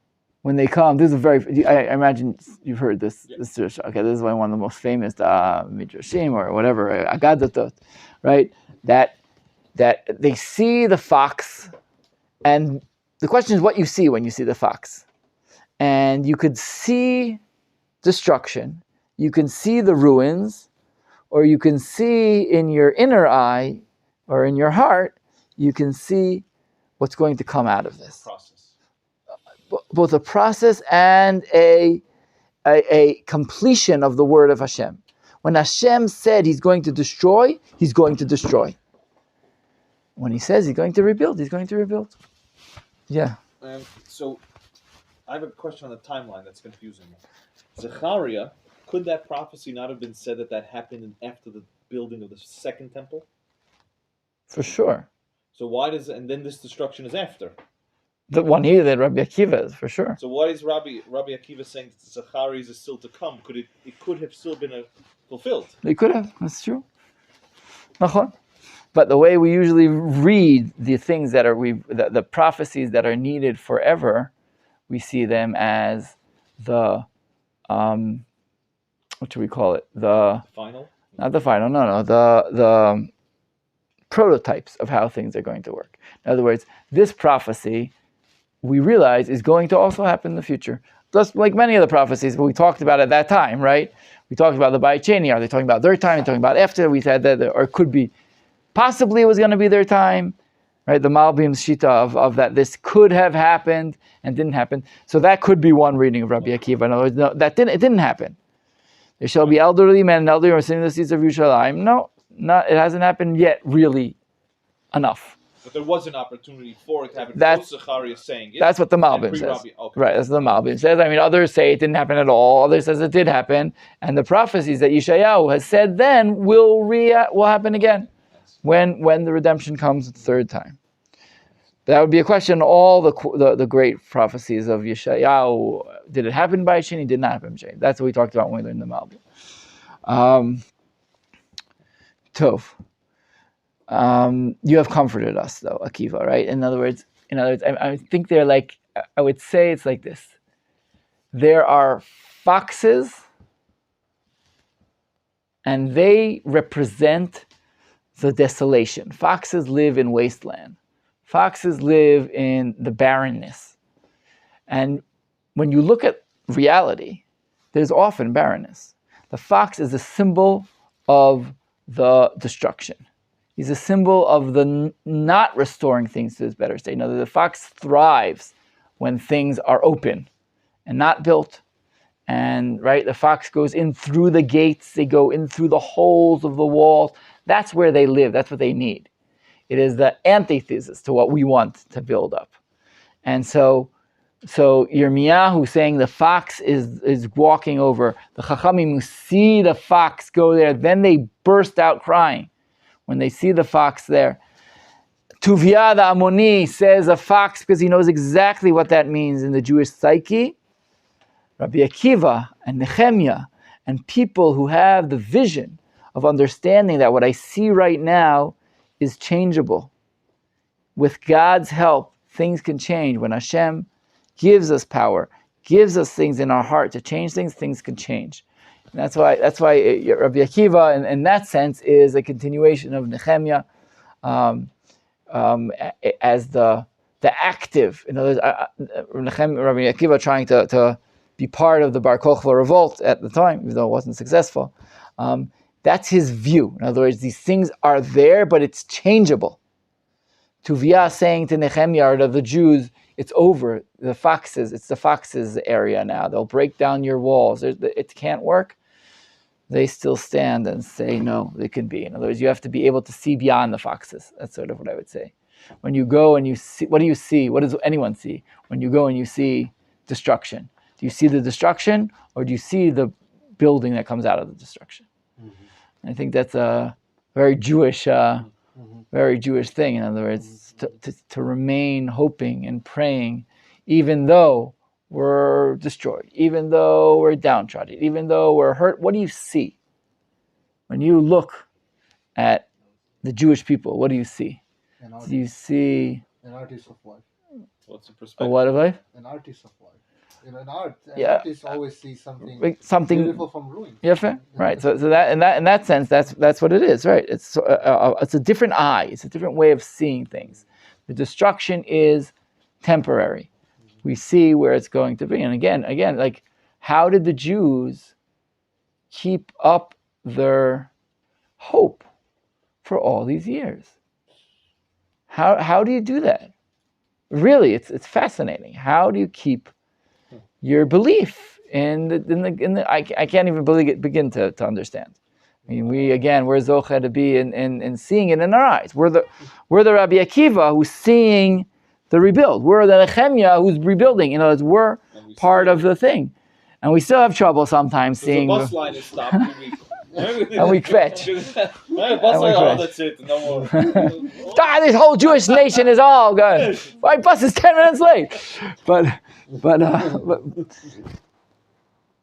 when they come, this is I imagine you've heard this. Yeah. This okay, this is one of the most famous midrashim or whatever agadatot, right? That they see the fox, and the question is what you see when you see the fox, and you could see destruction, you can see the ruins, or you can see in your inner eye or in your heart, you can see what's going to come out of this. Process. Both a process and a completion of the word of Hashem. When Hashem said He's going to destroy, He's going to destroy. When He says He's going to rebuild, He's going to rebuild. Yeah. So, I have a question on the timeline that's confusing me. Zechariah, could that prophecy not have been said that happened after the building of the second temple? For sure. So why and then this destruction is after? The one here that Rabbi Akiva is, for sure. So why is Rabbi Akiva saying that Zechariah is still to come? It could have still been fulfilled? It could have, that's true. Machon. But the way we usually read the things that are the prophecies that are needed forever, we see them as the what should we call it? The final? Not the final, no. The prototypes of how things are going to work. In other words, this prophecy, we realize, is going to also happen in the future. Just like many of the prophecies we talked about at that time, right? We talked about the Bayit Sheni. Are they talking about their time? Are they talking about after? We said that, or it could be, possibly it was going to be their time. right? The Malbim's shita of that this could have happened and didn't happen. So that could be one reading of Rabbi Akiva. In other words, no, it didn't happen. There shall be elderly men and elderly who are sitting in the seats of Yerushalayim. No, it hasn't happened yet, really, enough. But there was an opportunity for it to happen. That's Zachariah saying it. That's what the Malbim says. Okay. Right, that's what the Malbim says. I mean, others say it didn't happen at all. Others says it did happen. And the prophecies that Yeshayahu has said then will happen again when the redemption comes the third time. That would be a question. All the great prophecies of Yeshayahu, did it happen by Sheni? Did not happen by Sheni. That's what we talked about when we learned the Malbim. Tov. You have comforted us, though, Akiva, right? In other words, I think they're like, I would say it's like this. There are foxes, and they represent the desolation. Foxes live in wasteland. Foxes live in the barrenness. And when you look at reality, there's often barrenness. The fox is a symbol of the destruction. He's a symbol of the not restoring things to its better state. Now, the fox thrives when things are open and not built. And right, the fox goes in through the gates. They go in through the holes of the walls. That's where they live. That's what they need. It is the antithesis to what we want to build up. And so Yirmiyahu saying the fox is walking over. The Chachamim who see the fox go there, then they burst out crying when they see the fox there. Tuvia the Ammoni says a fox because he knows exactly what that means in the Jewish psyche. Rabbi Akiva and Nehemiah and people who have the vision of understanding that what I see right now is changeable. With God's help, things can change. When Hashem gives us power, gives us things in our heart to change things, things can change. And that's why Rabbi Akiva, in that sense, is a continuation of Nehemiah as the active. In other words, Rabbi Akiva trying to be part of the Bar Kokhba revolt at the time, even though it wasn't successful. That's his view. In other words, these things are there, but it's changeable. Tuvia saying to Nehemiah or to the Jews, it's over. It's the foxes area now. They'll break down your walls. It can't work. They still stand and say, no, they can be. In other words, you have to be able to see beyond the foxes. That's sort of what I would say. When you go and you see, what do you see? What does anyone see? When you go and you see destruction. Do you see the destruction or do you see the building that comes out of the destruction? I think that's a very Jewish thing. In other words, to remain hoping and praying, even though we're destroyed, even though we're downtrodden, even though we're hurt. What do you see? When you look at the Jewish people, what do you see? Do you see an artist of life? What's the perspective? What of life? An artist of life. In an artist always sees something beautiful from ruins. Yeah, right. So that in that sense, that's what it is, right? It's a different eye. It's a different way of seeing things. The destruction is temporary. We see where it's going to be, and again, like how did the Jews keep up their hope for all these years? How do you do that? Really, it's fascinating. How do you keep your belief in the I can't even begin to understand. I mean, we're zocheh to be in seeing it in our eyes. We're the Rabbi Akiva who's seeing the rebuild. We're the Nehemiah who's rebuilding. You know, we're part of the thing, and we still have trouble sometimes seeing. The bus line is stopped. And we kvetch. That's it. No more. This whole Jewish nation is all gone. My bus is 10 minutes late.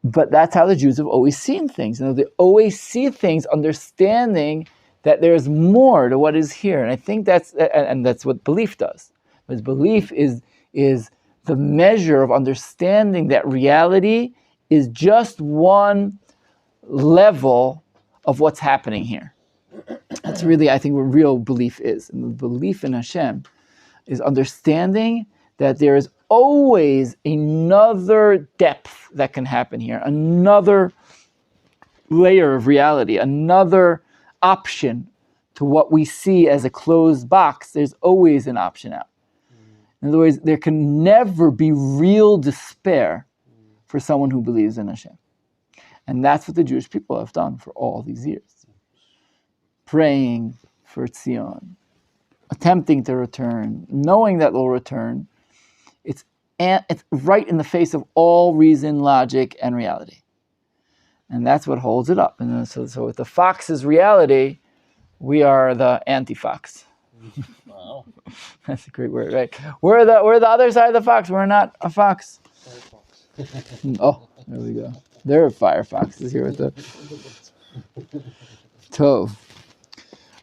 But that's how the Jews have always seen things. You know, they always see things, understanding that there's more to what is here. And I think that's what belief does. Because belief is the measure of understanding that reality is just one level of what's happening here. That's really, I think, what real belief is. And the belief in Hashem is understanding that there is always another depth that can happen here, another layer of reality, another option to what we see as a closed box, there's always an option out. In other words, there can never be real despair for someone who believes in Hashem. And that's what the Jewish people have done for all these years. Praying for Tzion, attempting to return, knowing that they'll return. It's right in the face of all reason, logic, and reality. And that's what holds it up. And so if the fox is reality, we are the anti-fox. Wow. That's a great word, right? We're the other side of the fox. We're not a fox. Oh, there we go. There are firefoxes here with the Tov.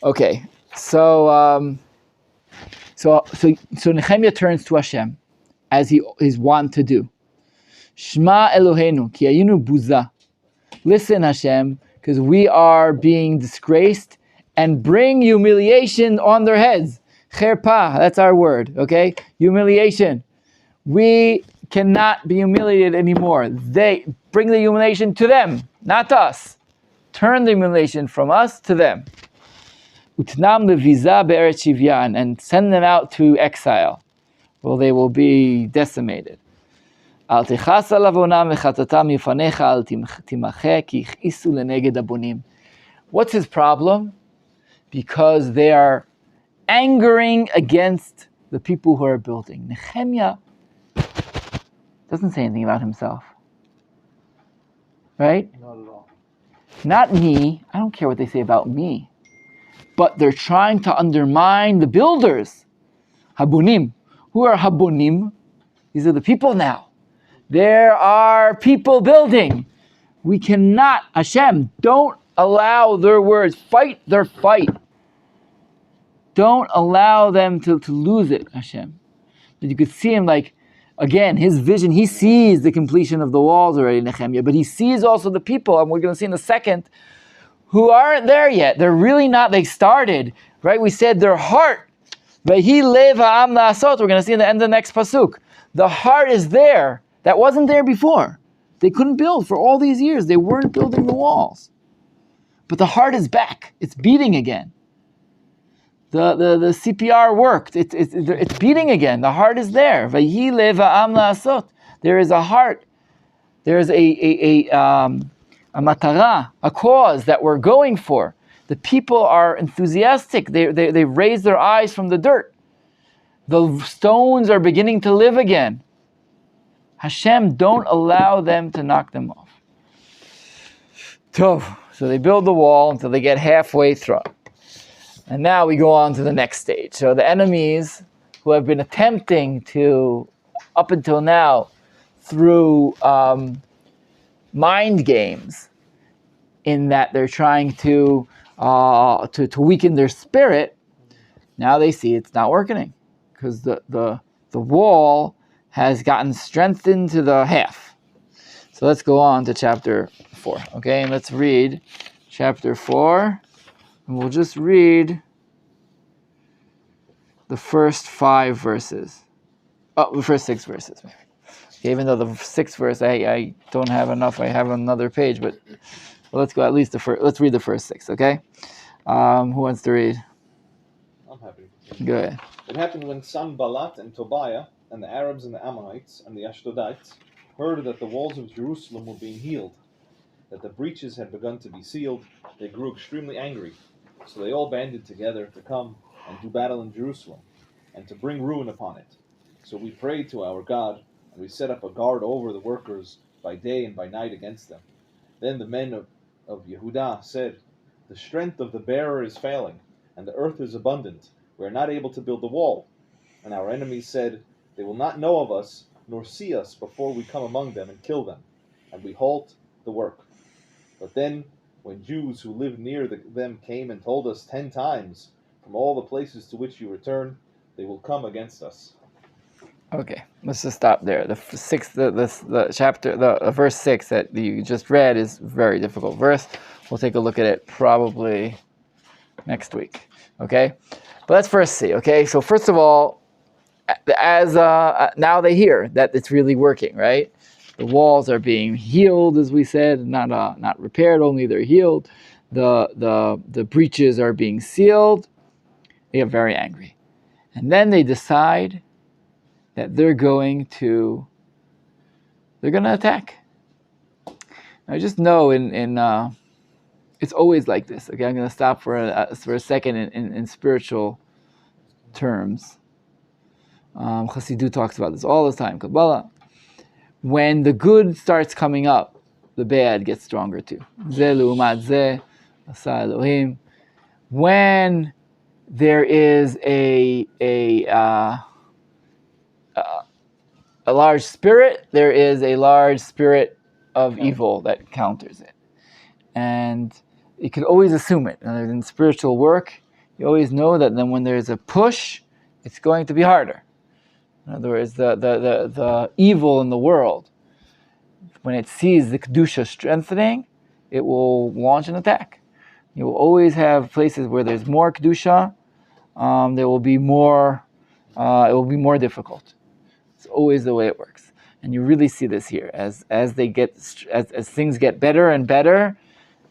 Okay, so Nehemiah turns to Hashem, as he is wont to do. Shema Eloheinu, ki ayinu buza. Listen, Hashem, because we are being disgraced, and bring humiliation on their heads. Cherpa, that's our word, okay? Humiliation. We cannot be humiliated anymore. They bring the humiliation to them, not to us. Turn the humiliation from us to them. Utnam leviza be'eretz shivyan, and send them out to exile. Well, they will be decimated. Al techasa lavonam v'chatatam yifanecha al timache ki ichisu leneged abonim. What's his problem? Because they are angering against the people who are building. Nehemiah doesn't say anything about himself. Right? Not at all. Not me. I don't care what they say about me. But they're trying to undermine the builders. Habunim. Who are Habunim? These are the people now. There are people building. We cannot, Hashem, don't allow their words, fight their fight. Don't allow them to lose it, Hashem. But you could see him again, his vision, he sees the completion of the walls already, Nehemiah, but he sees also the people, and we're going to see in a second, who aren't there yet. They're really not, they started, right? We said their heart, Vayhi lev ha'am la'asot, we're going to see in the end of the next pasuk. The heart is there. That wasn't there before. They couldn't build for all these years. They weren't building the walls. But the heart is back. It's beating again. The CPR worked. It's beating again. The heart is there. Vayhi lev ha'am la'asot. There is a heart. There is a matara, a cause that we're going for. The people are enthusiastic. They raise their eyes from the dirt. The stones are beginning to live again. Hashem, don't allow them to knock them off. So they build the wall until they get halfway through. And now we go on to the next stage. So the enemies who have been attempting to, up until now, through mind games, in that they're trying to weaken their spirit, now they see it's not working. Because the wall has gotten strengthened to the half. So let's go on to chapter 4. Okay, and let's read chapter 4. And we'll just read the first 5 verses. Oh, the first 6 verses, maybe. Okay, even though the 6th verse, I don't have enough. I have another page, but let's go at least let's read the first 6, okay? Who wants to read? I'm happy. Go ahead. It happened when Sanballat and Tobiah and the Arabs and the Ammonites and the Ashdodites heard that the walls of Jerusalem were being healed, that the breaches had begun to be sealed. They grew extremely angry. So they all banded together to come and do battle in Jerusalem, and to bring ruin upon it. So we prayed to our God, and we set up a guard over the workers by day and by night against them. Then the men of Yehudah said, "The strength of the bearer is failing, and the earth is abundant. We are not able to build the wall." And our enemies said, "They will not know of us, nor see us before we come among them and kill them, and we halt the work." But then, when Jews who lived near them came and told us 10 times, "From all the places to which you return, they will come against us." Okay, let's just stop there. The chapter, the verse 6 that you just read is a very difficult verse. We'll take a look at it probably next week. Okay, but let's first see. Okay, so first of all, as now they hear that it's really working, right? The walls are being healed, as we said, not repaired, only they're healed. the breaches are being sealed, they get very angry. And then they decide that they're going to attack. I just know it's always like this. Okay, I'm going to stop for a second in spiritual terms. Chassidut talks about this all the time. Kabbalah. When the good starts coming up, the bad gets stronger too. Zeh l'umat zeh, asa Elohim. When there is a large spirit, there is a large spirit of evil that counters it. And you can always assume it. And in spiritual work, you always know that then when there's a push, it's going to be harder. In other words, the evil in the world, when it sees the Kedusha strengthening, it will launch an attack. You will always have places where there's more Kedusha, there will be more, it will be more difficult. It's always the way it works. And you really see this here. As things get better and better,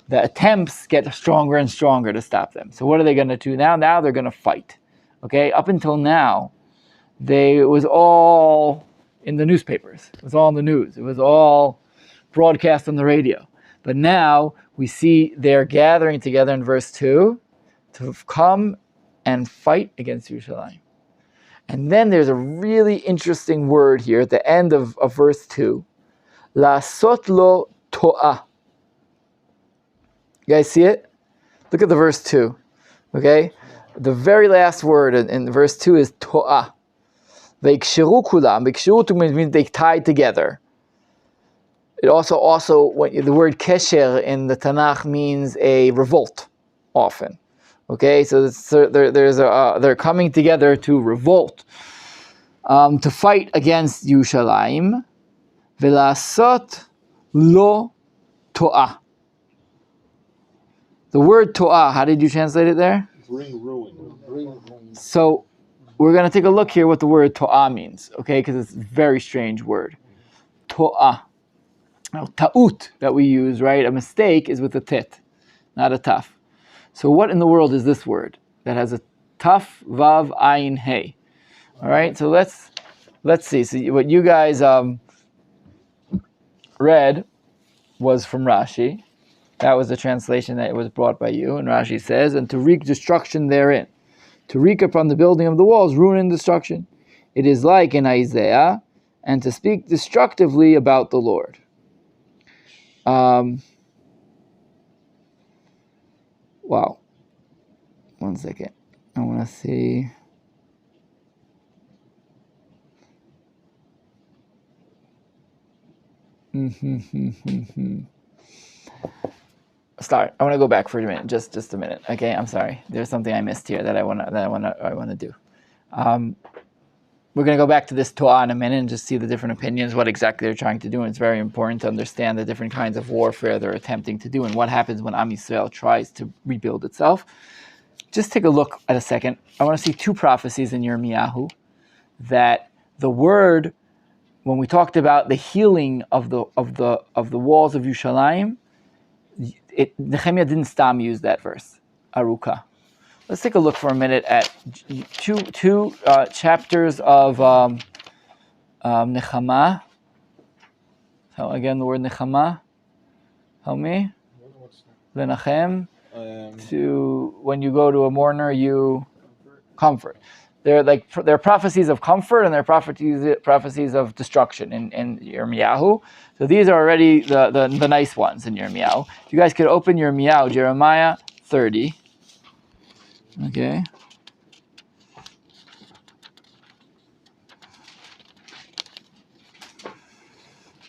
the attempts get stronger and stronger to stop them. So what are they going to do now? Now they're going to fight. Okay? Up until now, it was all in the newspapers. It was all in the news. It was all broadcast on the radio. But now we see they're gathering together in verse 2 to come and fight against Yerushalayim. And then there's a really interesting word here at the end of verse 2. La'asot lo to'ah. You guys see it? Look at the verse 2. Okay? The very last word in verse 2 is to'ah. Veikshiru kulam. Veikshiru means they tied together. It also when the word kesher in the Tanakh means a revolt, often. Okay, so they're coming together to revolt, to fight against Yerushalayim. Velasot lo to'ah. The word to'ah, how did you translate it there? Bring ruin. So we're going to take a look here what the word to'ah means, okay? Because it's a very strange word. To'ah. Now, ta'ut that we use, right? A mistake is with a tit, not a taf. So what in the world is this word that has a taf, vav, ayin, hey? All right, so let's see. So what you guys read was from Rashi. That was the translation that was brought by you. And Rashi says, and to wreak destruction therein. To wreak upon the building of the walls, ruin and destruction. It is like in Isaiah, and to speak destructively about the Lord. Wow. One second. I want to see. Start. I want to go back for a minute, just a minute. Okay, I'm sorry. There's something I missed here that I want to do. We're going to go back to this Torah in a minute and just see the different opinions, what exactly they're trying to do. And it's very important to understand the different kinds of warfare they're attempting to do and what happens when Am Yisrael tries to rebuild itself. Just take a look at a second. I want to see two prophecies in Yirmiyahu that the word, when we talked about the healing of the walls of Yerushalayim, Nehemiah didn't stam use that verse, Aruka. Let's take a look for a minute at two chapters of Nehemiah. So again, the word Nehemiah. Help me. Lenachem. To when you go to a mourner, you comfort. They're prophecies of comfort and they're prophecies of destruction in Yirmiyahu. So these are already the nice ones in Yirmiyahu. If you guys could open Yirmiyahu, Jeremiah 30. Okay.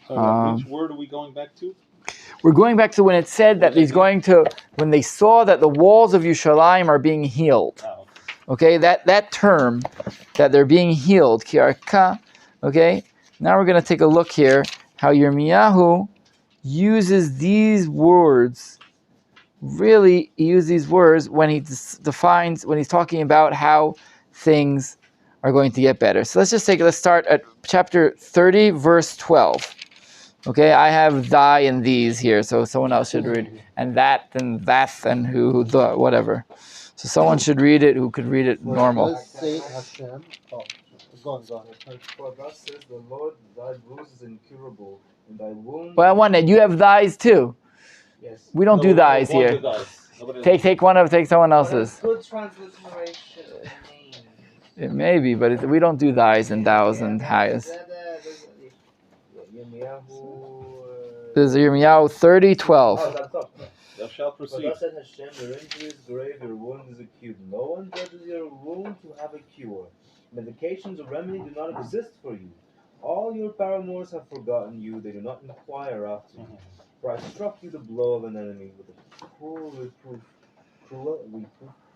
Which word are we going back to? We're going back to when it said that when they saw that the walls of Yerushalayim are being healed. Okay, that term, that they're being healed, kiarka. Okay, now we're going to take a look here how Yirmiyahu uses these words. Really, he uses these words when he defines, when he's talking about how things are going to get better. So let's start at chapter 30, verse 12. Okay, I have thy and these here, so someone else should read. And that and who, the, whatever. So someone should read it who could read it normal. Let's say Hashem. Oh, go on. For thus says the Lord, thy bruise is incurable, and thy wound. Well, I want it. You have thys too. Yes. We don't do thys Nobody here. does. Nobody Take someone else's. Good transliteration of the name. It may be, but we don't do thys and thous and hayas. This is Yirmiyahu 30:12. Oh, that's up. Thou shalt For proceed. thus said Hashem, your injury is grave, your wound is acute. No one judges your wound to have a cure. Medications or remedy do not exist for you. All your paramours have forgotten you, they do not inquire after you. For I struck you the blow of an enemy with a cruel reproof.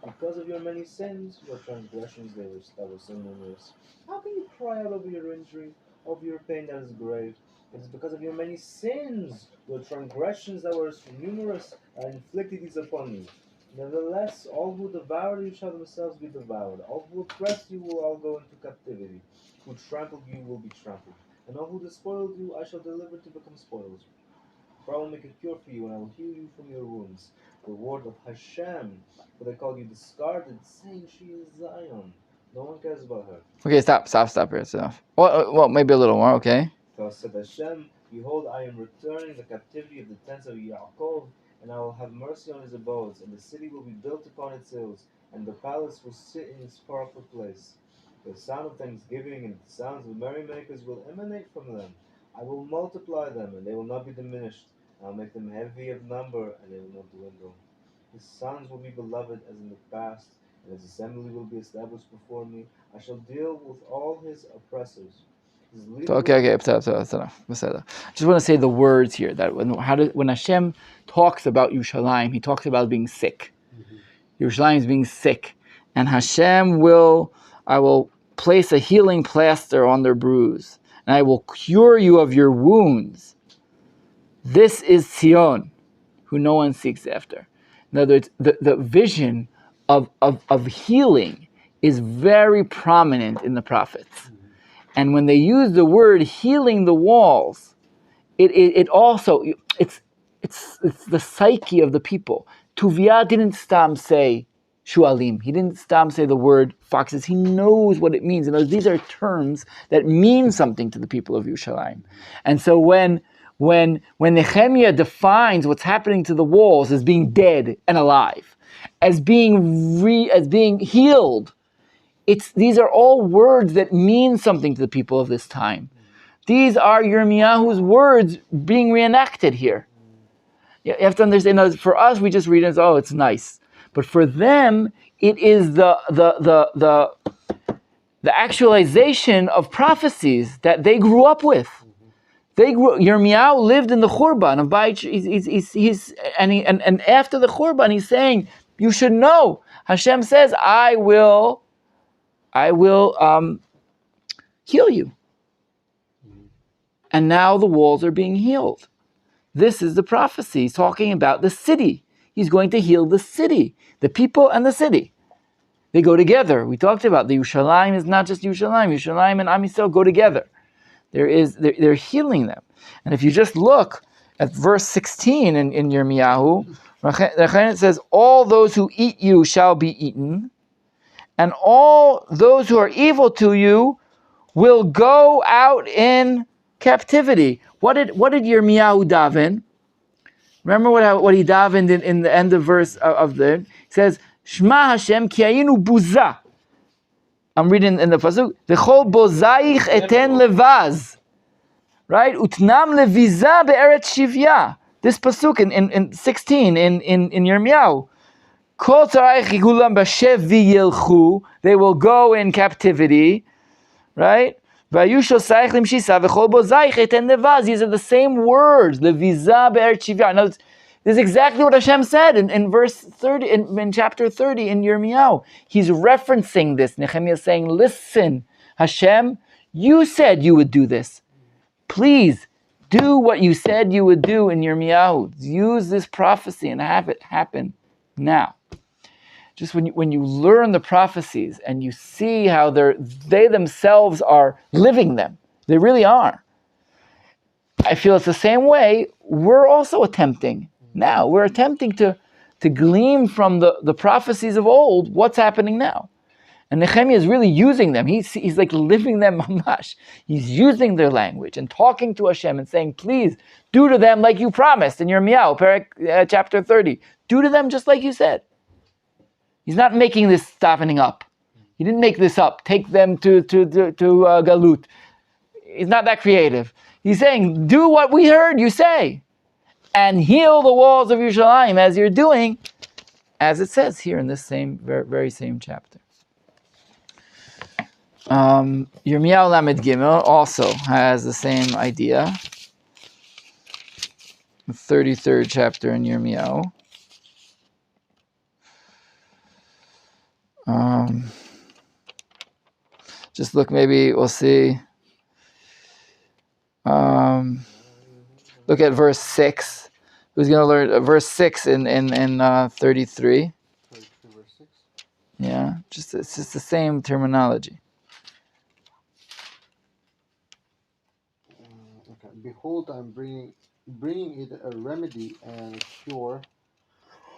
Because of your many sins, your transgressions that were so numerous. How can you cry out over your injury, over your pain that is grave? It is because of your many sins, your transgressions that were so numerous, I inflicted these upon you. Nevertheless, all who devour you shall themselves be devoured. All who oppressed you will all go into captivity. Who trampled you will be trampled. And all who despoiled you I shall deliver to become spoils. For I will make a cure for you, and I will heal you from your wounds. The word of Hashem, for they call you discarded, saying she is Zion. No one cares about her. Okay, stop here. It's enough. Well, maybe a little more. Okay. Thus said Hashem, behold, I am returning the captivity of the tents of Yaakov, and I will have mercy on his abodes, and the city will be built upon its hills, and the palace will sit in its proper place. The sound of thanksgiving and the sounds of merrymakers will emanate from them. I will multiply them, and they will not be diminished. I will make them heavy of number, and they will not dwindle. His sons will be beloved as in the past, and his assembly will be established before me. I shall deal with all his oppressors. So, okay, that's enough. I just want to say the words here that when Hashem talks about Yerushalayim, he talks about being sick. Yerushalayim is being sick, and I will place a healing plaster on their bruise, and I will cure you of your wounds. This is Zion, who no one seeks after. In other words, the vision of healing is very prominent in the prophets. And when they use the word healing the walls, it's the psyche of the people. Tuvia didn't say shualim. He didn't say the word foxes. He knows what it means. And these are terms that mean something to the people of Yerushalayim. And so when Nehemiah defines what's happening to the walls as being dead and alive, as being healed, these are all words that mean something to the people of this time. These are Yirmiyahu's words being reenacted here. You have to understand, for us, we just read it as, oh, it's nice. But for them, it is the actualization of prophecies that they grew up with. Yirmiyahu lived in the Churban of Beit. And after the Churban, he's saying, you should know. Hashem says, I will heal you. And now the walls are being healed. This is the prophecy. He's talking about the city. He's going to heal the city, the people and the city. They go together. We talked about the Yerushalayim is not just Yerushalayim. Yerushalayim and Am Yisrael go together. They're healing them. And if you just look at verse 16 in Yirmiyahu, it says, all those who eat you shall be eaten, and all those who are evil to you will go out in captivity. What did Yirmiyahu daven? Remember what he davened in the end of verse of the. He says, Shema Hashem ki ayinu buza. I'm reading in the pasuk. V'chol bozaich eten levaz. Right? Utnam leviza be'eretz shivya. This pasuk in 16 in Yirmiyahu. They will go in captivity, right? These are the same words. This is exactly what Hashem said in verse 30, in chapter 30 in Yirmiyahu. He's referencing this. Nehemiah is saying, listen, Hashem, you said you would do this. Please do what you said you would do in Yirmiyahu. Use this prophecy and have it happen now. Just when you learn the prophecies and you see how they themselves are living them, they really are. I feel it's the same way. We're also attempting now. We're attempting to glean from the prophecies of old what's happening now. And Nehemiah is really using them. He's like living them mamash. He's using their language and talking to Hashem and saying, please, do to them like you promised in your Yirmiyahu, chapter 30. Do to them just like you said. He's not making this davening up. He didn't make this up. Take them to Galut. He's not that creative. He's saying, do what we heard you say. And heal the walls of Yerushalayim as you're doing, as it says here in this same, very same chapter. Yirmiyahu Lamed Gimel also has the same idea. The 33rd chapter in Yirmiyahu. Just look, maybe we'll see. Look at verse 6. Who's going to learn verse 6 in 33? 33 verse 6. Yeah, it's just the same terminology. Okay. Behold, I'm bringing it a remedy and a cure,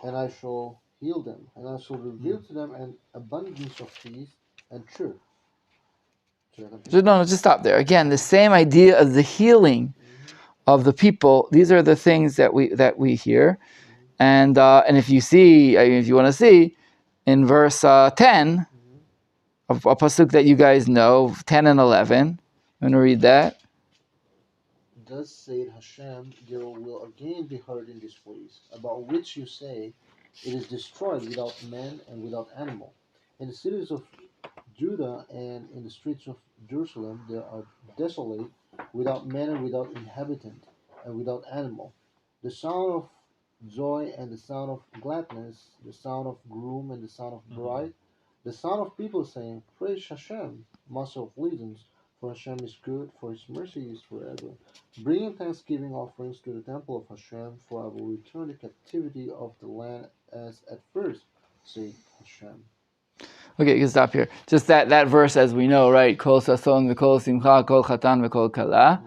and I shall heal them, and I shall reveal to them an abundance of peace and truth. Just stop there. Again, the same idea of the healing of the people. These are the things that we hear, and if you see, if you want to see, in verse 10, a pasuk that you guys know, 10 and 11. I'm going to read that. Thus said Hashem, there will again be heard in this place, about which you say, it is destroyed without man and without animal. In the cities of Judah and in the streets of Jerusalem they are desolate, without man and without inhabitant, and without animal. The sound of joy and the sound of gladness, the sound of groom and the sound of bride, the sound of people saying, praise Hashem, Master of legions, for Hashem is good, for his mercy is forever. Bringing thanksgiving offerings to the temple of Hashem, for I will return the captivity of the land as at first, said Hashem. Okay, you can stop here. Just that verse, as we know, right? Kol sason v'kol simcha, kol chatan v'kol kala.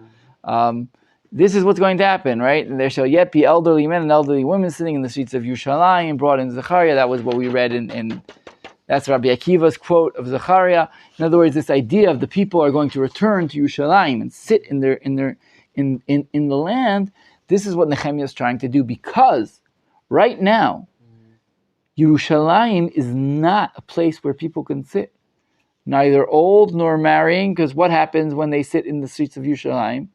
This is what's going to happen, right? And there shall yet be elderly men and elderly women sitting in the streets of Yerushalayim, brought in Zechariah. That was what we read in that's Rabbi Akiva's quote of Zechariah. In other words, this idea of the people are going to return to Yerushalayim and sit in the land. This is what Nehemiah is trying to do, because right now, Yerushalayim is not a place where people can sit, neither old nor marrying, because what happens when they sit in the streets of Yerushalayim?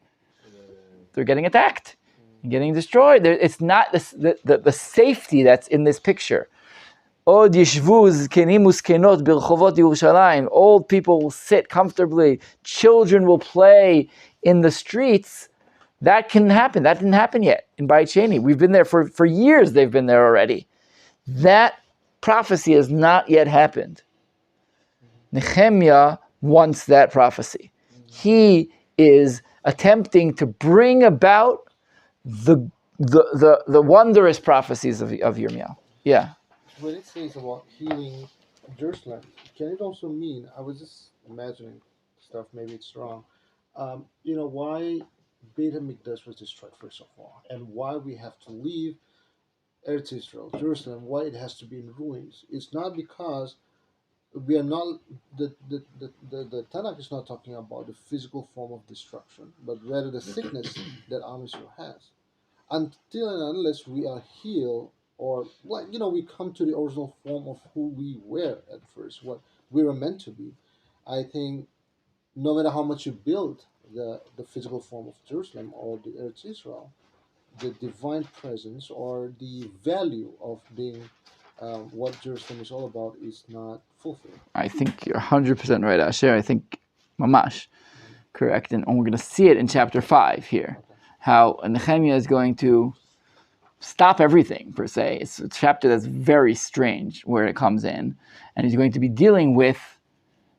They're getting attacked and getting destroyed. It's not the safety that's in this picture. Od yishvu zkenim uskenot birchovot Yerushalayim. Old people will sit comfortably. Children will play in the streets. That can happen. That didn't happen yet in Beit Sheni. We've been there for years. They've been there already. That prophecy has not yet happened. Nehemiah wants that prophecy. He is attempting to bring about the wondrous prophecies of Yirmiyahu. Yeah. When it says about healing Jerusalem, can it also mean, I was just imagining stuff, maybe it's wrong, why Beit HaMikdash was destroyed first of all, and why we have to leave Eretz Israel, Jerusalem, why it has to be in ruins. It's not because we are not, the Tanakh is not talking about the physical form of destruction, but rather the sickness that Am Yisrael has. Until and unless we are healed, or we come to the original form of who we were at first, what we were meant to be. I think no matter how much you build the physical form of Jerusalem or the Eretz Israel, the divine presence or the value of being what Jerusalem is all about is not fulfilled. I think you're 100% right, Asher. I think mamash correct, and we're going to see it in chapter 5 here, how Nehemiah is going to stop everything, per se. It's a chapter that's very strange where it comes in, and he's going to be dealing with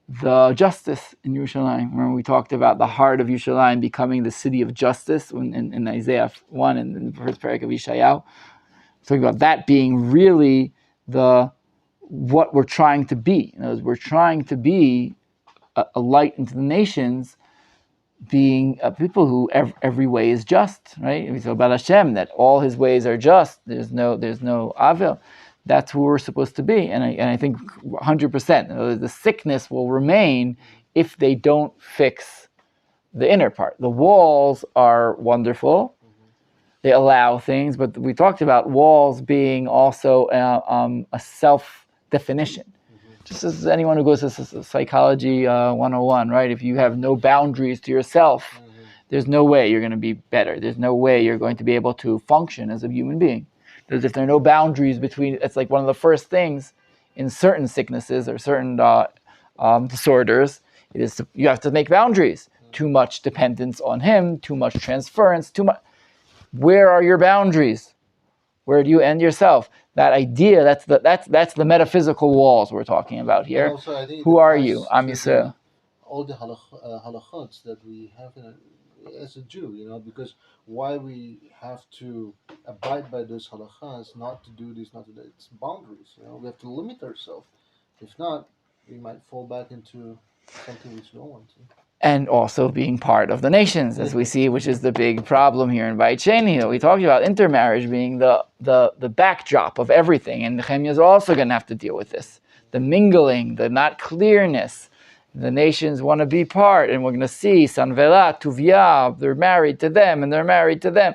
the justice in Yerushalayim. Remember we talked about the heart of Yerushalayim becoming the city of justice in Isaiah 1 and in the first parak of Yeshayahu. Talking about that being really what we're trying to be. In other words, we're trying to be a light into the nations, being people who every way is just, right? We talk about Hashem, that all His ways are just. There's no avil. That's who we're supposed to be, and I think 100%. The sickness will remain if they don't fix the inner part. The walls are wonderful; they allow things, but we talked about walls being also a self-definition. Just as anyone who goes to psychology 101, right? If you have no boundaries to yourself, there's no way you're going to be better. There's no way you're going to be able to function as a human being. Because if there are no boundaries between, it's like one of the first things in certain sicknesses or certain disorders, it is you have to make boundaries. Too much dependence on him, too much transference, too much. Where are your boundaries? Where do you end yourself? That idea, that's the metaphysical walls we're talking about here. Also, I think Who are you? Am Yisrael. All the halachots that we have as a Jew, because why we have to abide by those halachas, not to do this, not to do that. It's boundaries. We have to limit ourselves. If not, we might fall back into something which we don't want to. And also being part of the nations, as we see, which is the big problem here in Beit Sheni. We talked about intermarriage being the backdrop of everything, and Nehemiah is also going to have to deal with this. The mingling, the not clearness. The nations want to be part, and we're going to see Sanvela, Tuvia, they're married to them, and they're married to them.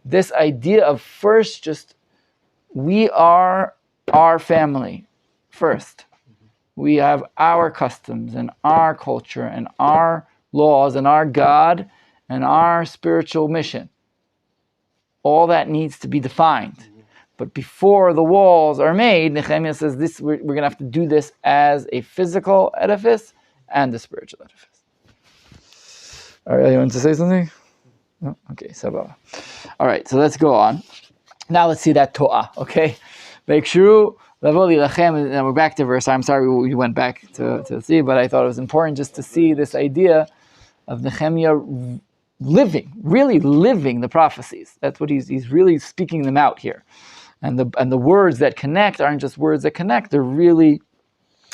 This idea of first just, we are our family first. We have our customs and our culture and our laws and our God and our spiritual mission. All that needs to be defined. But before the walls are made, Nehemiah says this: we're going to have to do this as a physical edifice and a spiritual edifice. All right, you want to say something? No? Okay, sabah. All right, so let's go on. Now let's see that To'ah, okay? Make sure. And we're back to verse. I'm sorry we went back to see, but I thought it was important just to see this idea of Nehemiah really living the prophecies. That's what he's really speaking them out here. And the words that connect aren't just words that connect, they're really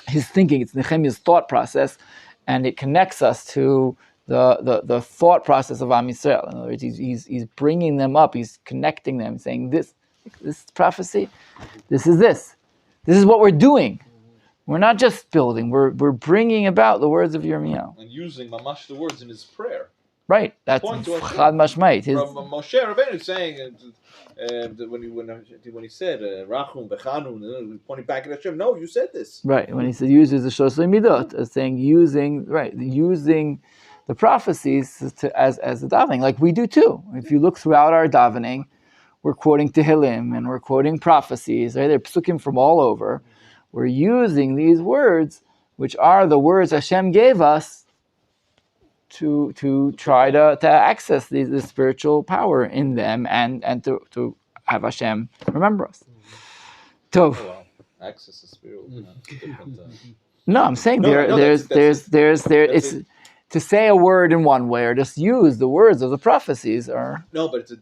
his thinking. It's Nehemiah's thought process, and it connects us to the thought process of Am Yisrael. In other words, he's bringing them up, he's connecting them, saying this prophecy, this is this. This is what we're doing. We're not just building. We're bringing about the words of Yirmiyahu. And using mamash the words in his prayer. Right. That's Chad Mashmait. From Moshe Rabbeinu saying when he said Rachum Bechanun, pointing back at Hashem. No, you said this. Right. When he said uses the Shloshei Midot, as saying using the prophecies as a davening, like we do too. If you look throughout our davening, we're quoting Tehillim and we're quoting prophecies. Right? They're psukim from all over. We're using these words, which are the words Hashem gave us, to try to access the spiritual power in them and to have Hashem remember us. Tov. Oh, wow. Access the spirit. No, I'm saying it's to say a word in one way or just use the words of the prophecies or no, but it's a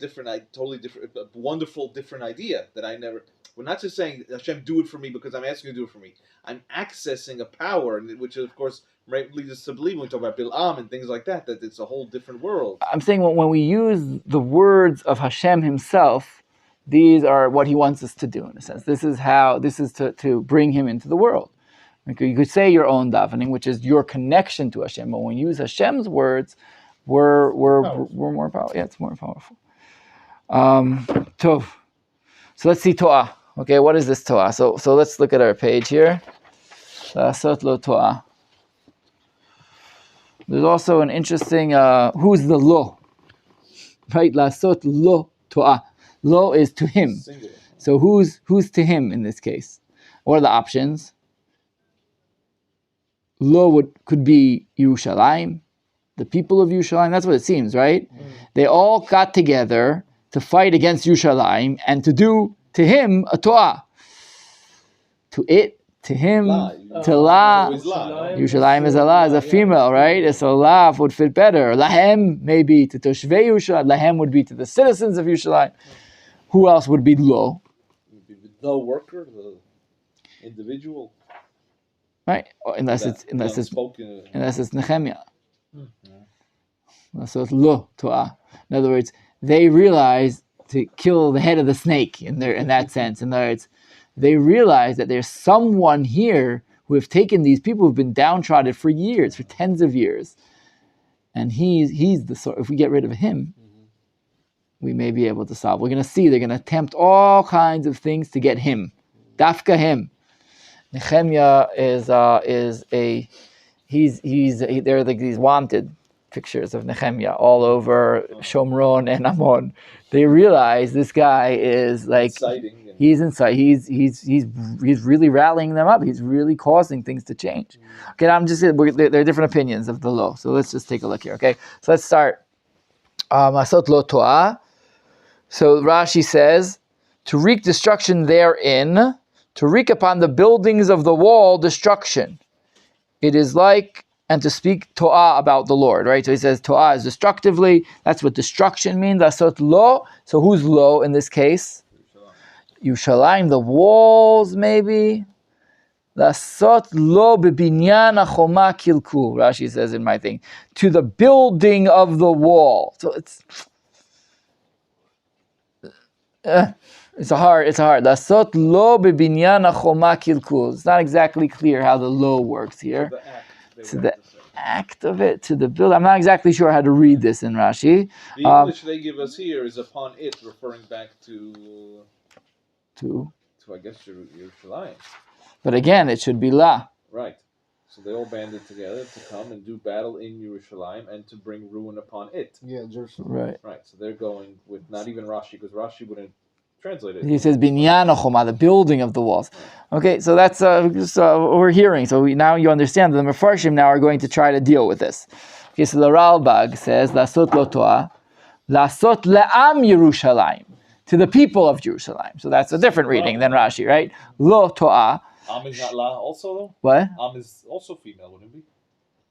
totally different, wonderful, different idea that I never. We're not just saying Hashem do it for me because I'm asking you to do it for me. I'm accessing a power, which of course leads us to believe when we talk about Bil'am and things like that it's a whole different world. I'm saying when we use the words of Hashem Himself, these are what He wants us to do in a sense. This is to bring Him into the world. You could say your own davening, which is your connection to Hashem. But when we use Hashem's words, we're more powerful. Yeah, it's more powerful. Tov. So let's see To'ah. Okay, what is this To'ah? So let's look at our page here. Lasot lo To'ah. There's also an interesting, who's the lo? Right, Lasot lo To'ah. Lo is to him. Singular. So who's to him in this case? What are the options? Lo could be Yerushalayim, the people of Yerushalayim. That's what it seems, right? Mm. They all got together to fight against Yerushalayim and to do to him a To'ah. To him, to La. Yerushalayim is a La, is a female, right? So La would fit better. Lahem maybe to Toshvei Yerushalayim. Lahem would be to the citizens of Yerushalayim. Who else would be Lo? The worker, the individual. Right, unless it's Nehemiah. So it's lo to'ah. In other words, they realize to kill the head of the snake in that sense. In other words, they realize that there's someone here who have taken these people who've been downtrodden for years, for tens of years, and he's the sort. If we get rid of him, we may be able to solve. We're going to see they're going to attempt all kinds of things to get him, dafka him. Nehemiah there are like these wanted pictures of Nehemiah all over Shomron and Ammon. They realize this guy is like he's inside. He's really rallying them up. He's really causing things to change. Okay, there are different opinions of the law. So let's just take a look here. Okay, so let's start. Asot lo to'ah. So Rashi says to wreak destruction therein, to wreak upon the buildings of the wall destruction. It is like, and to speak to'ah about the Lord, right? So he says to'ah is destructively. That's what destruction means. Asot lo. So who's lo in this case? Yerushalayim, the walls maybe. Lasot lo bebinyan hachoma kilku. Rashi says in my thing, to the building of the wall. So it's hard. Lasot lo bebinyan hachoma kilku. It's not exactly clear how the lo works here. To the act of it, to the build. I'm not exactly sure how to read this in Rashi. The English they give us here is upon it, referring back to I guess Yerushalayim. But again, it should be la. Right. So they all banded together to come and do battle in Yerushalayim and to bring ruin upon it. Yeah, Jerusalem. Right. Right. So they're going with not even Rashi, because Rashi wouldn't translate it. He says binyan hachoma, the building of the walls. Okay, so that's what we're hearing. So now you understand that the Mefarshim now are going to try to deal with this. Okay, so the Ralbag says lasot lo to'ah, lasot le'am Yerushalayim, to the people of Jerusalem. So that's a different reading than Rashi, right? Lo to'ah. Am is not la also though? What? Am is also female, wouldn't it be?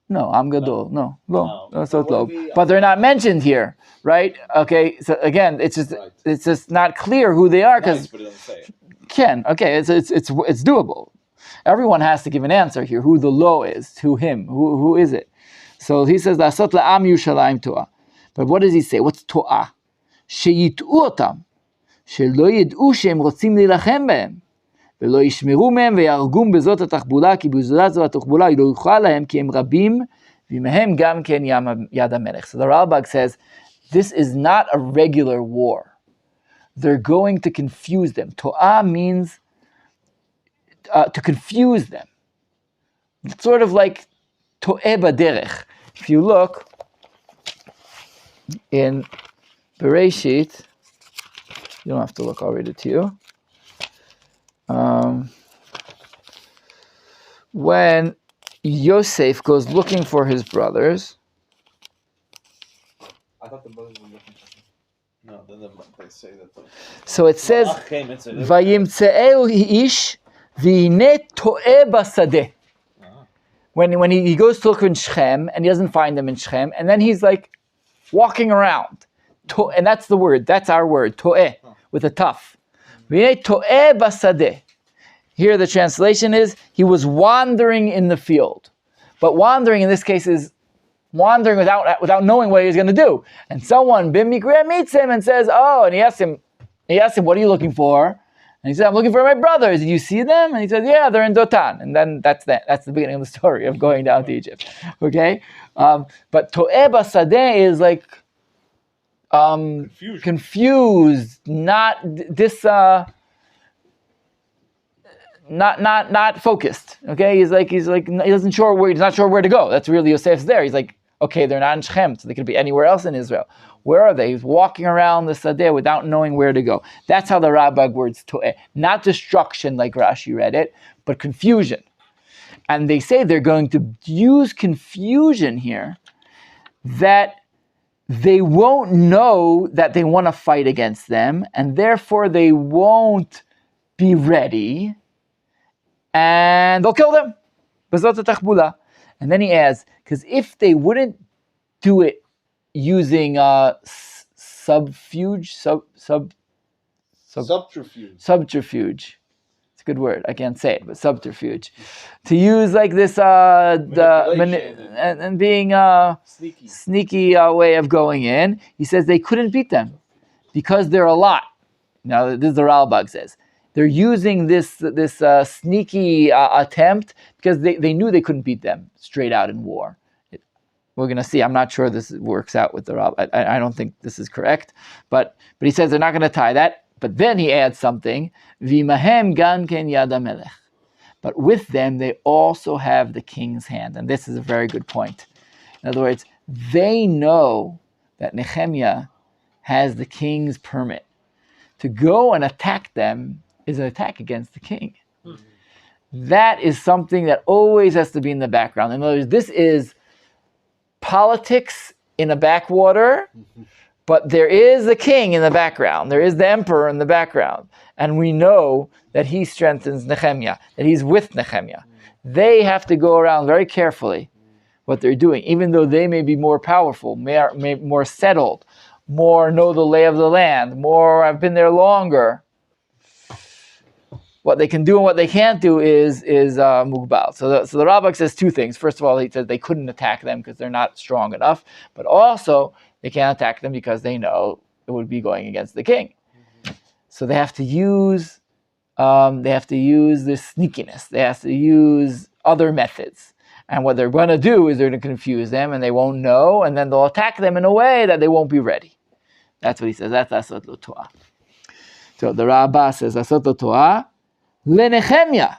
No, am gadol. No, lo. No. So lo. But they're not mentioned here, right? Okay. So again, it's just not clear who they are because but it doesn't say it. Okay, it's doable. Everyone has to give an answer here. Who the lo is to him? Who is it? So he says lasot la'am Yerushalayim to'ah. But what does he say? What's to'ah? Sheyit'u otam, shelo yid'u shem rotzim lilachem behem. ולא ישמרו מהם ויהרגום בזאת התחבולה, כי בזאת זו התחבולה לא יוכל להם, כי הם רבים, ועמהם גם כן יד המלך. So the Ralbag says, this is not a regular war. They're going to confuse them. To'ah means to confuse them. It's sort of like to'eh baderech. If you look in Bereshit, you don't have to look, I'll read it to you. When Yosef goes looking for his brothers, I thought the brothers were looking for him. No, then they say that. So it says, "Vayimtze'eu ish v'hine to'eh basadeh." When he goes to look in Shechem and he doesn't find them in Shechem, and then he's like walking around, and that's the word. That's our word, to'eh, with a taf. V'hine to'eh basadeh. Here the translation is, he was wandering in the field. But wandering in this case is wandering without knowing what he was going to do. And someone, bimikra, meets him and says, and he asks him, what are you looking for? And he said, I'm looking for my brothers. Did you see them? And he said, yeah, they're in Dotan. And then that's the beginning of the story of going down to Egypt. Okay? But to'eh basadeh is like confused, not focused. Okay, he's not sure where to go. That's really Yosef's there. He's like, okay, they're not in Shechem, so they could be anywhere else in Israel. Where are they? He's walking around the Sadeh without knowing where to go. That's how the Ralbag words to'eh. Not destruction like Rashi read it, but confusion. And they say they're going to use confusion here that they won't know that they want to fight against them, and therefore they won't be ready, and they'll kill them. And then he adds, because if they wouldn't do it using subterfuge. It's good word. I can't say it, but subterfuge. To use like this and being sneaky way of going in. He says they couldn't beat them because they're a lot. Now this is the Ralbag says. They're using this sneaky attempt because they knew they couldn't beat them straight out in war. We're going to see. I'm not sure this works out with the Rabbi. I don't think this is correct. But he says they're not going to tie that. But then he adds something. V'mahem gan ken yad hamelech. But with them, they also have the king's hand. And this is a very good point. In other words, they know that Nehemiah has the king's permit. To go and attack them is an attack against the king. That is something that always has to be in the background. In other words, this is politics in a backwater, but there is the king in the background. There is the emperor in the background. And we know that he strengthens Nehemiah, that he's with Nehemiah. They have to go around very carefully what they're doing, even though they may be more powerful, more settled, more know the lay of the land, more have been there longer. What they can do and what they can't do is mugbal. So the Rabbak says two things. First of all, he says they couldn't attack them because they're not strong enough, but also they can't attack them because they know it would be going against the king. So they have to use this sneakiness. They have to use other methods. And what they're going to do is they're going to confuse them, and they won't know, and then they'll attack them in a way that they won't be ready. That's what he says. That's asot lo to'ah. So the Rabbah says asot lo to'ah leNehemiah.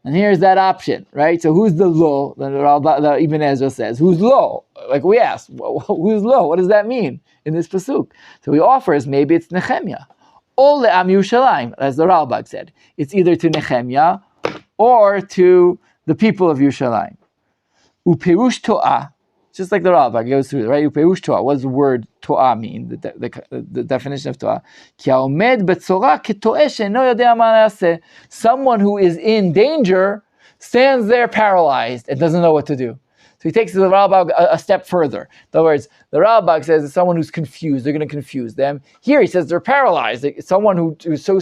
And here's that option, right? So who's the lo? The Ibn Ezra says, who's lo? Like we asked, who's lo? What does that mean in this pasuk? So he offers, maybe it's Nehemiah. Or le'am Yerushalayim, as the Ralbag said. It's either to Nehemiah or to the people of Yerushalayim. Uperush to'ah, just like the Ralbag goes through, right? Uperush to'ah. What does the word to'ah mean? The definition of to'ah. Ki ha'omed betzorah keto'eh she'eno yodea ma ya'aseh. Someone who is in danger stands there paralyzed and doesn't know what to do. So he takes the Ralbag a step further. In other words, the Ralbag says it's someone who's confused. They're going to confuse them. Here he says they're paralyzed. It's someone who's so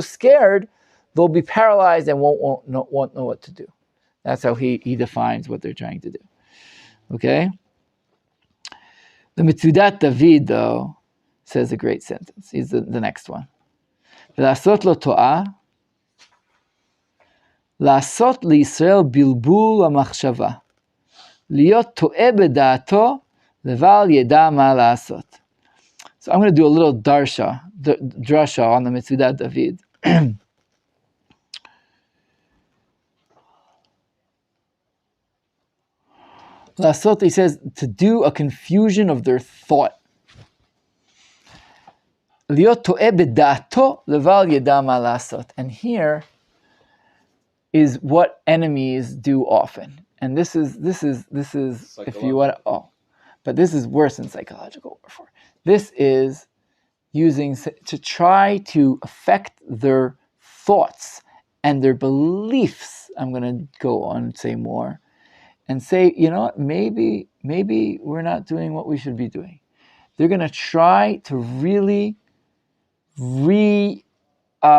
scared, they'll be paralyzed and won't know what to do. That's how he defines what they're trying to do. Okay? The Mitzudat David, though, says a great sentence. He's the next one. V'lasot lo to'ah, לעשות לישראל בלבול המחשבה. להיות טועה בדעתו, לבל ידע מה לעשות. So I'm going to do a little drasha on the Mitzudat David. Lasot, he says, to do a confusion of their thought. Liot to'eh b'da'ato leval yeda ma lasot. And here is what enemies do often. And this is if you want but this is worse than psychological warfare. This is using to try to affect their thoughts and their beliefs. I'm going to go on and say more. And say, you know what, maybe we're not doing what we should be doing. They're going to try to really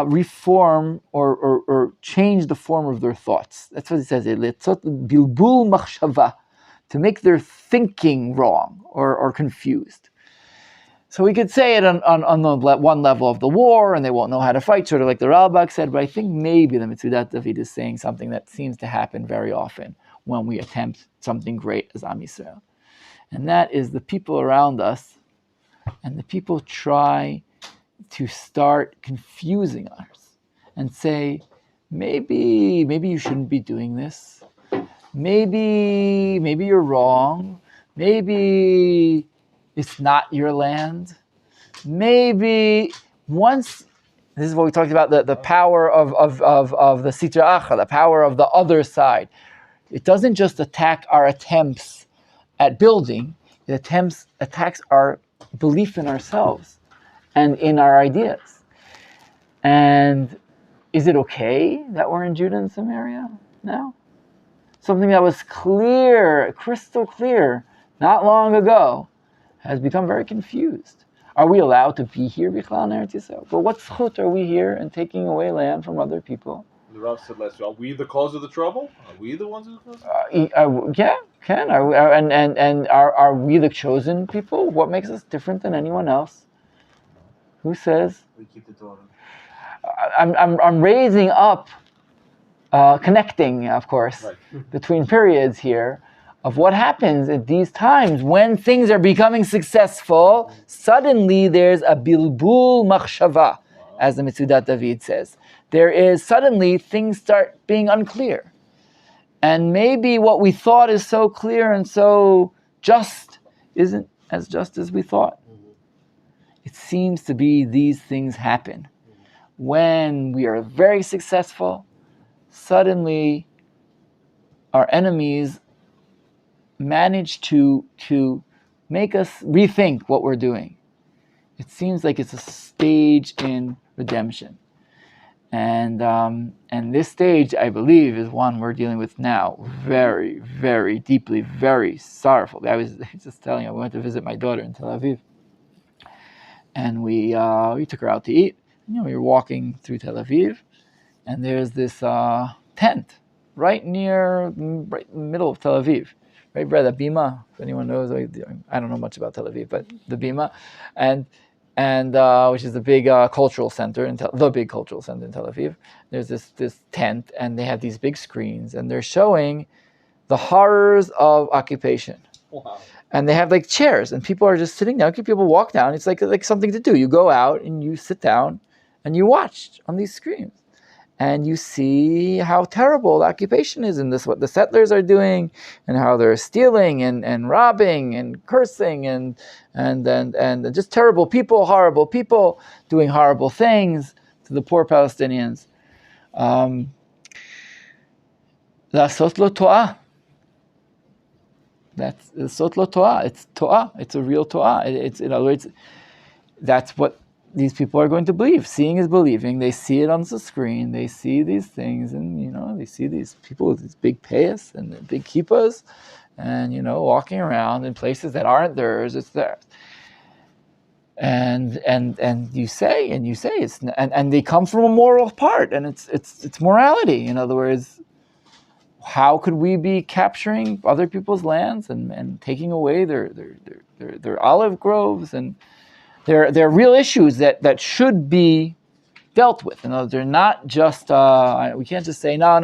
reform or change the form of their thoughts. That's what he says here. Bilbul machshava, to make their thinking wrong or confused. So we could say it on the one level of the war, and they won't know how to fight, sort of like the Ralbag said, but I think maybe the Mitzudat David is saying something that seems to happen very often when we attempt something great as Am Yisrael. And that is the people around us, and the people try to start confusing us and say, maybe you shouldn't be doing this. Maybe you're wrong. Maybe it's not your land. Maybe once, this is what we talked about, the power of the Sitra Achra, the power of the other side. It doesn't just attack our attempts at building, it attacks our belief in ourselves and in our ideas. And is it okay that we're in Judah and Samaria now? Something that was clear, crystal clear, not long ago, has become very confused. Are we allowed to be here, Bichlal, in Eretz Yisrael? But what zchut are we here and taking away land from other people? The Rav said last year, are we the cause of the trouble? Are we the ones who caused it? Yeah, can. Are we the chosen people? What makes us different than anyone else? Who says? We keep the Torah. I'm raising up, connecting, of course, between periods here, of what happens at these times when things are becoming successful. Suddenly there's a bilbul machshava, as the Mitzudat David says. There is suddenly things start being unclear. And maybe what we thought is so clear and so just isn't as just as we thought. It seems to be these things happen. When we are very successful, suddenly our enemies manage to make us rethink what we're doing. It seems like it's a stage in redemption. And this stage, I believe, is one we're dealing with now, very, very deeply, very sorrowful. I was just telling you, I went to visit my daughter in Tel Aviv, and we took her out to eat. We were walking through Tel Aviv, and there's this tent right in the middle of Tel Aviv, right by the Bima. If anyone knows, I don't know much about Tel Aviv, but the Bima, and which is the big cultural center the big cultural center in Tel Aviv. There's this tent, and they have these big screens, and they're showing the horrors of occupation. Wow. And they have like chairs, and people are just sitting down. People walk down. It's like something to do. You go out and you sit down, and you watch on these screens, and you see how terrible the occupation is, and what the settlers are doing, and how they're stealing and robbing and cursing and just terrible people, horrible people doing horrible things to the poor Palestinians. Lasot lo to'ah. That's sot lo to'ah. It's to'ah. It's a real to'ah. It's, in other words, that's what these people are going to believe. Seeing is believing. They see it on the screen. They see these things, and they see these people with these big payas and big kippas, and walking around in places that aren't theirs. It's theirs. And you say it's and they come from a moral part, and it's morality. In other words, how could we be capturing other people's lands and taking away their olive groves? And they're real issues that should be dealt with. They're not just we can't just say no.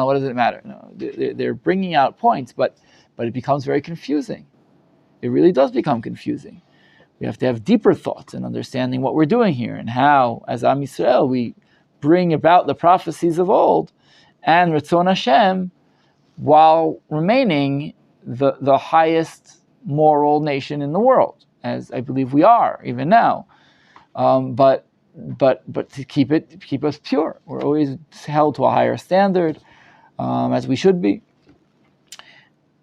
What does it matter? No, they're bringing out points, but it becomes very confusing. It really does become confusing. We have to have deeper thoughts and understanding what we're doing here and how, as Am Yisrael, we bring about the prophecies of old and Ratzon Hashem, while remaining the highest moral nation in the world, as I believe we are even now. But to keep us pure, we're always held to a higher standard, as we should be.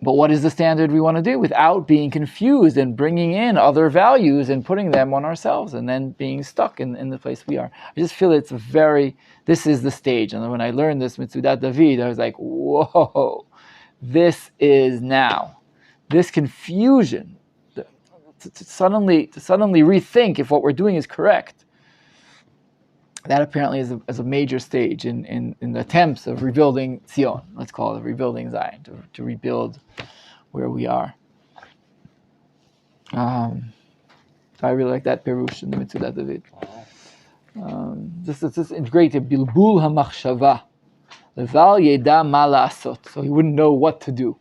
But what is the standard we want to do without being confused and bringing in other values and putting them on ourselves and then being stuck in the place we are? I just feel this is the stage. And when I learned this Mitzudat David, I was like, whoa, this is now. This confusion, to suddenly rethink if what we're doing is correct. That apparently is a major stage in the attempts of rebuilding Zion. Let's call it rebuilding Zion, to rebuild where we are. So I really like that perush in the Mitzudat David. This is great. Bilbul hamachshava, leval yeda ma la'asot. So he wouldn't know what to do.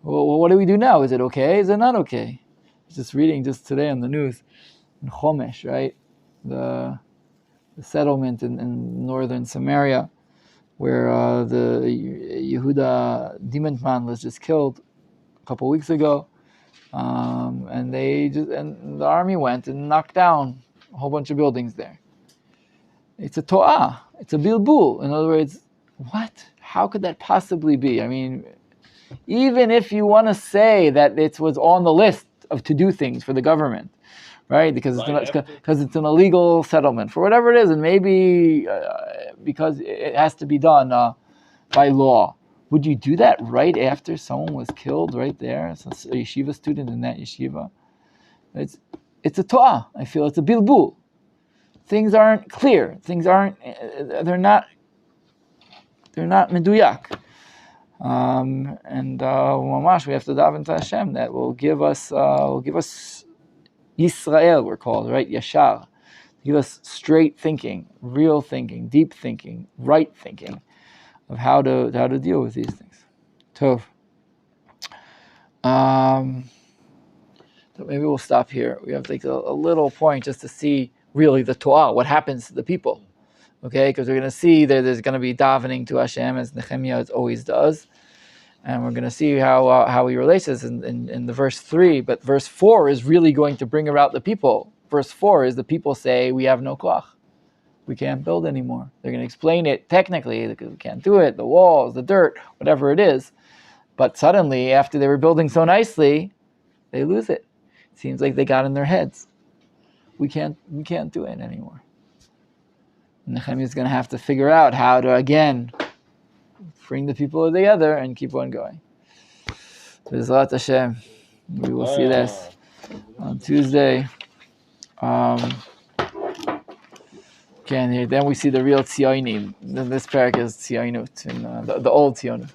Well, what do we do now? Is it okay? Is it not okay? I was just reading today on the news in Chomesh, right? The settlement in northern Samaria, where the Yehuda Dimentman was just killed a couple weeks ago, and the army went and knocked down a whole bunch of buildings there. It's a to'ah. It's a bilbul. In other words, what? How could that possibly be? I mean, even if you want to say that it was on the list of to-do things for the government, right? Because it's an illegal settlement for whatever it is, and maybe because it has to be done by law. Would you do that right after someone was killed right there? It's a yeshiva student in that yeshiva. It's it's a to'ah. I feel it's a bilbul. Things aren't clear. Things aren't. They're not meduyak. And mamash, we have to daven to Hashem that will give us Yisrael. We're called, right? Yashar. Give us straight thinking, real thinking, deep thinking, right thinking of how to deal with these things. Tov. So maybe we'll stop here. We have to take a little point just to see really the Torah, what happens to the people. Okay, because we're going to see that there's going to be davening to Hashem as Nehemiah always does. And we're going to see how he relates this in the verse 3. But verse 4 is really going to bring about the people. Verse 4 is the people say, we have no koach. We can't build anymore. They're going to explain it technically, because we can't do it, the walls, the dirt, whatever it is. But suddenly, after they were building so nicely, they lose it. It seems like they got in their heads. We can't do it anymore. Nehemiah is going to have to figure out how to, again, bring the people together and keep on going. B'ezrat Hashem. We will see this on Tuesday. Then we see the real Tzionim. This parak is Tzionut, the old Tzionut.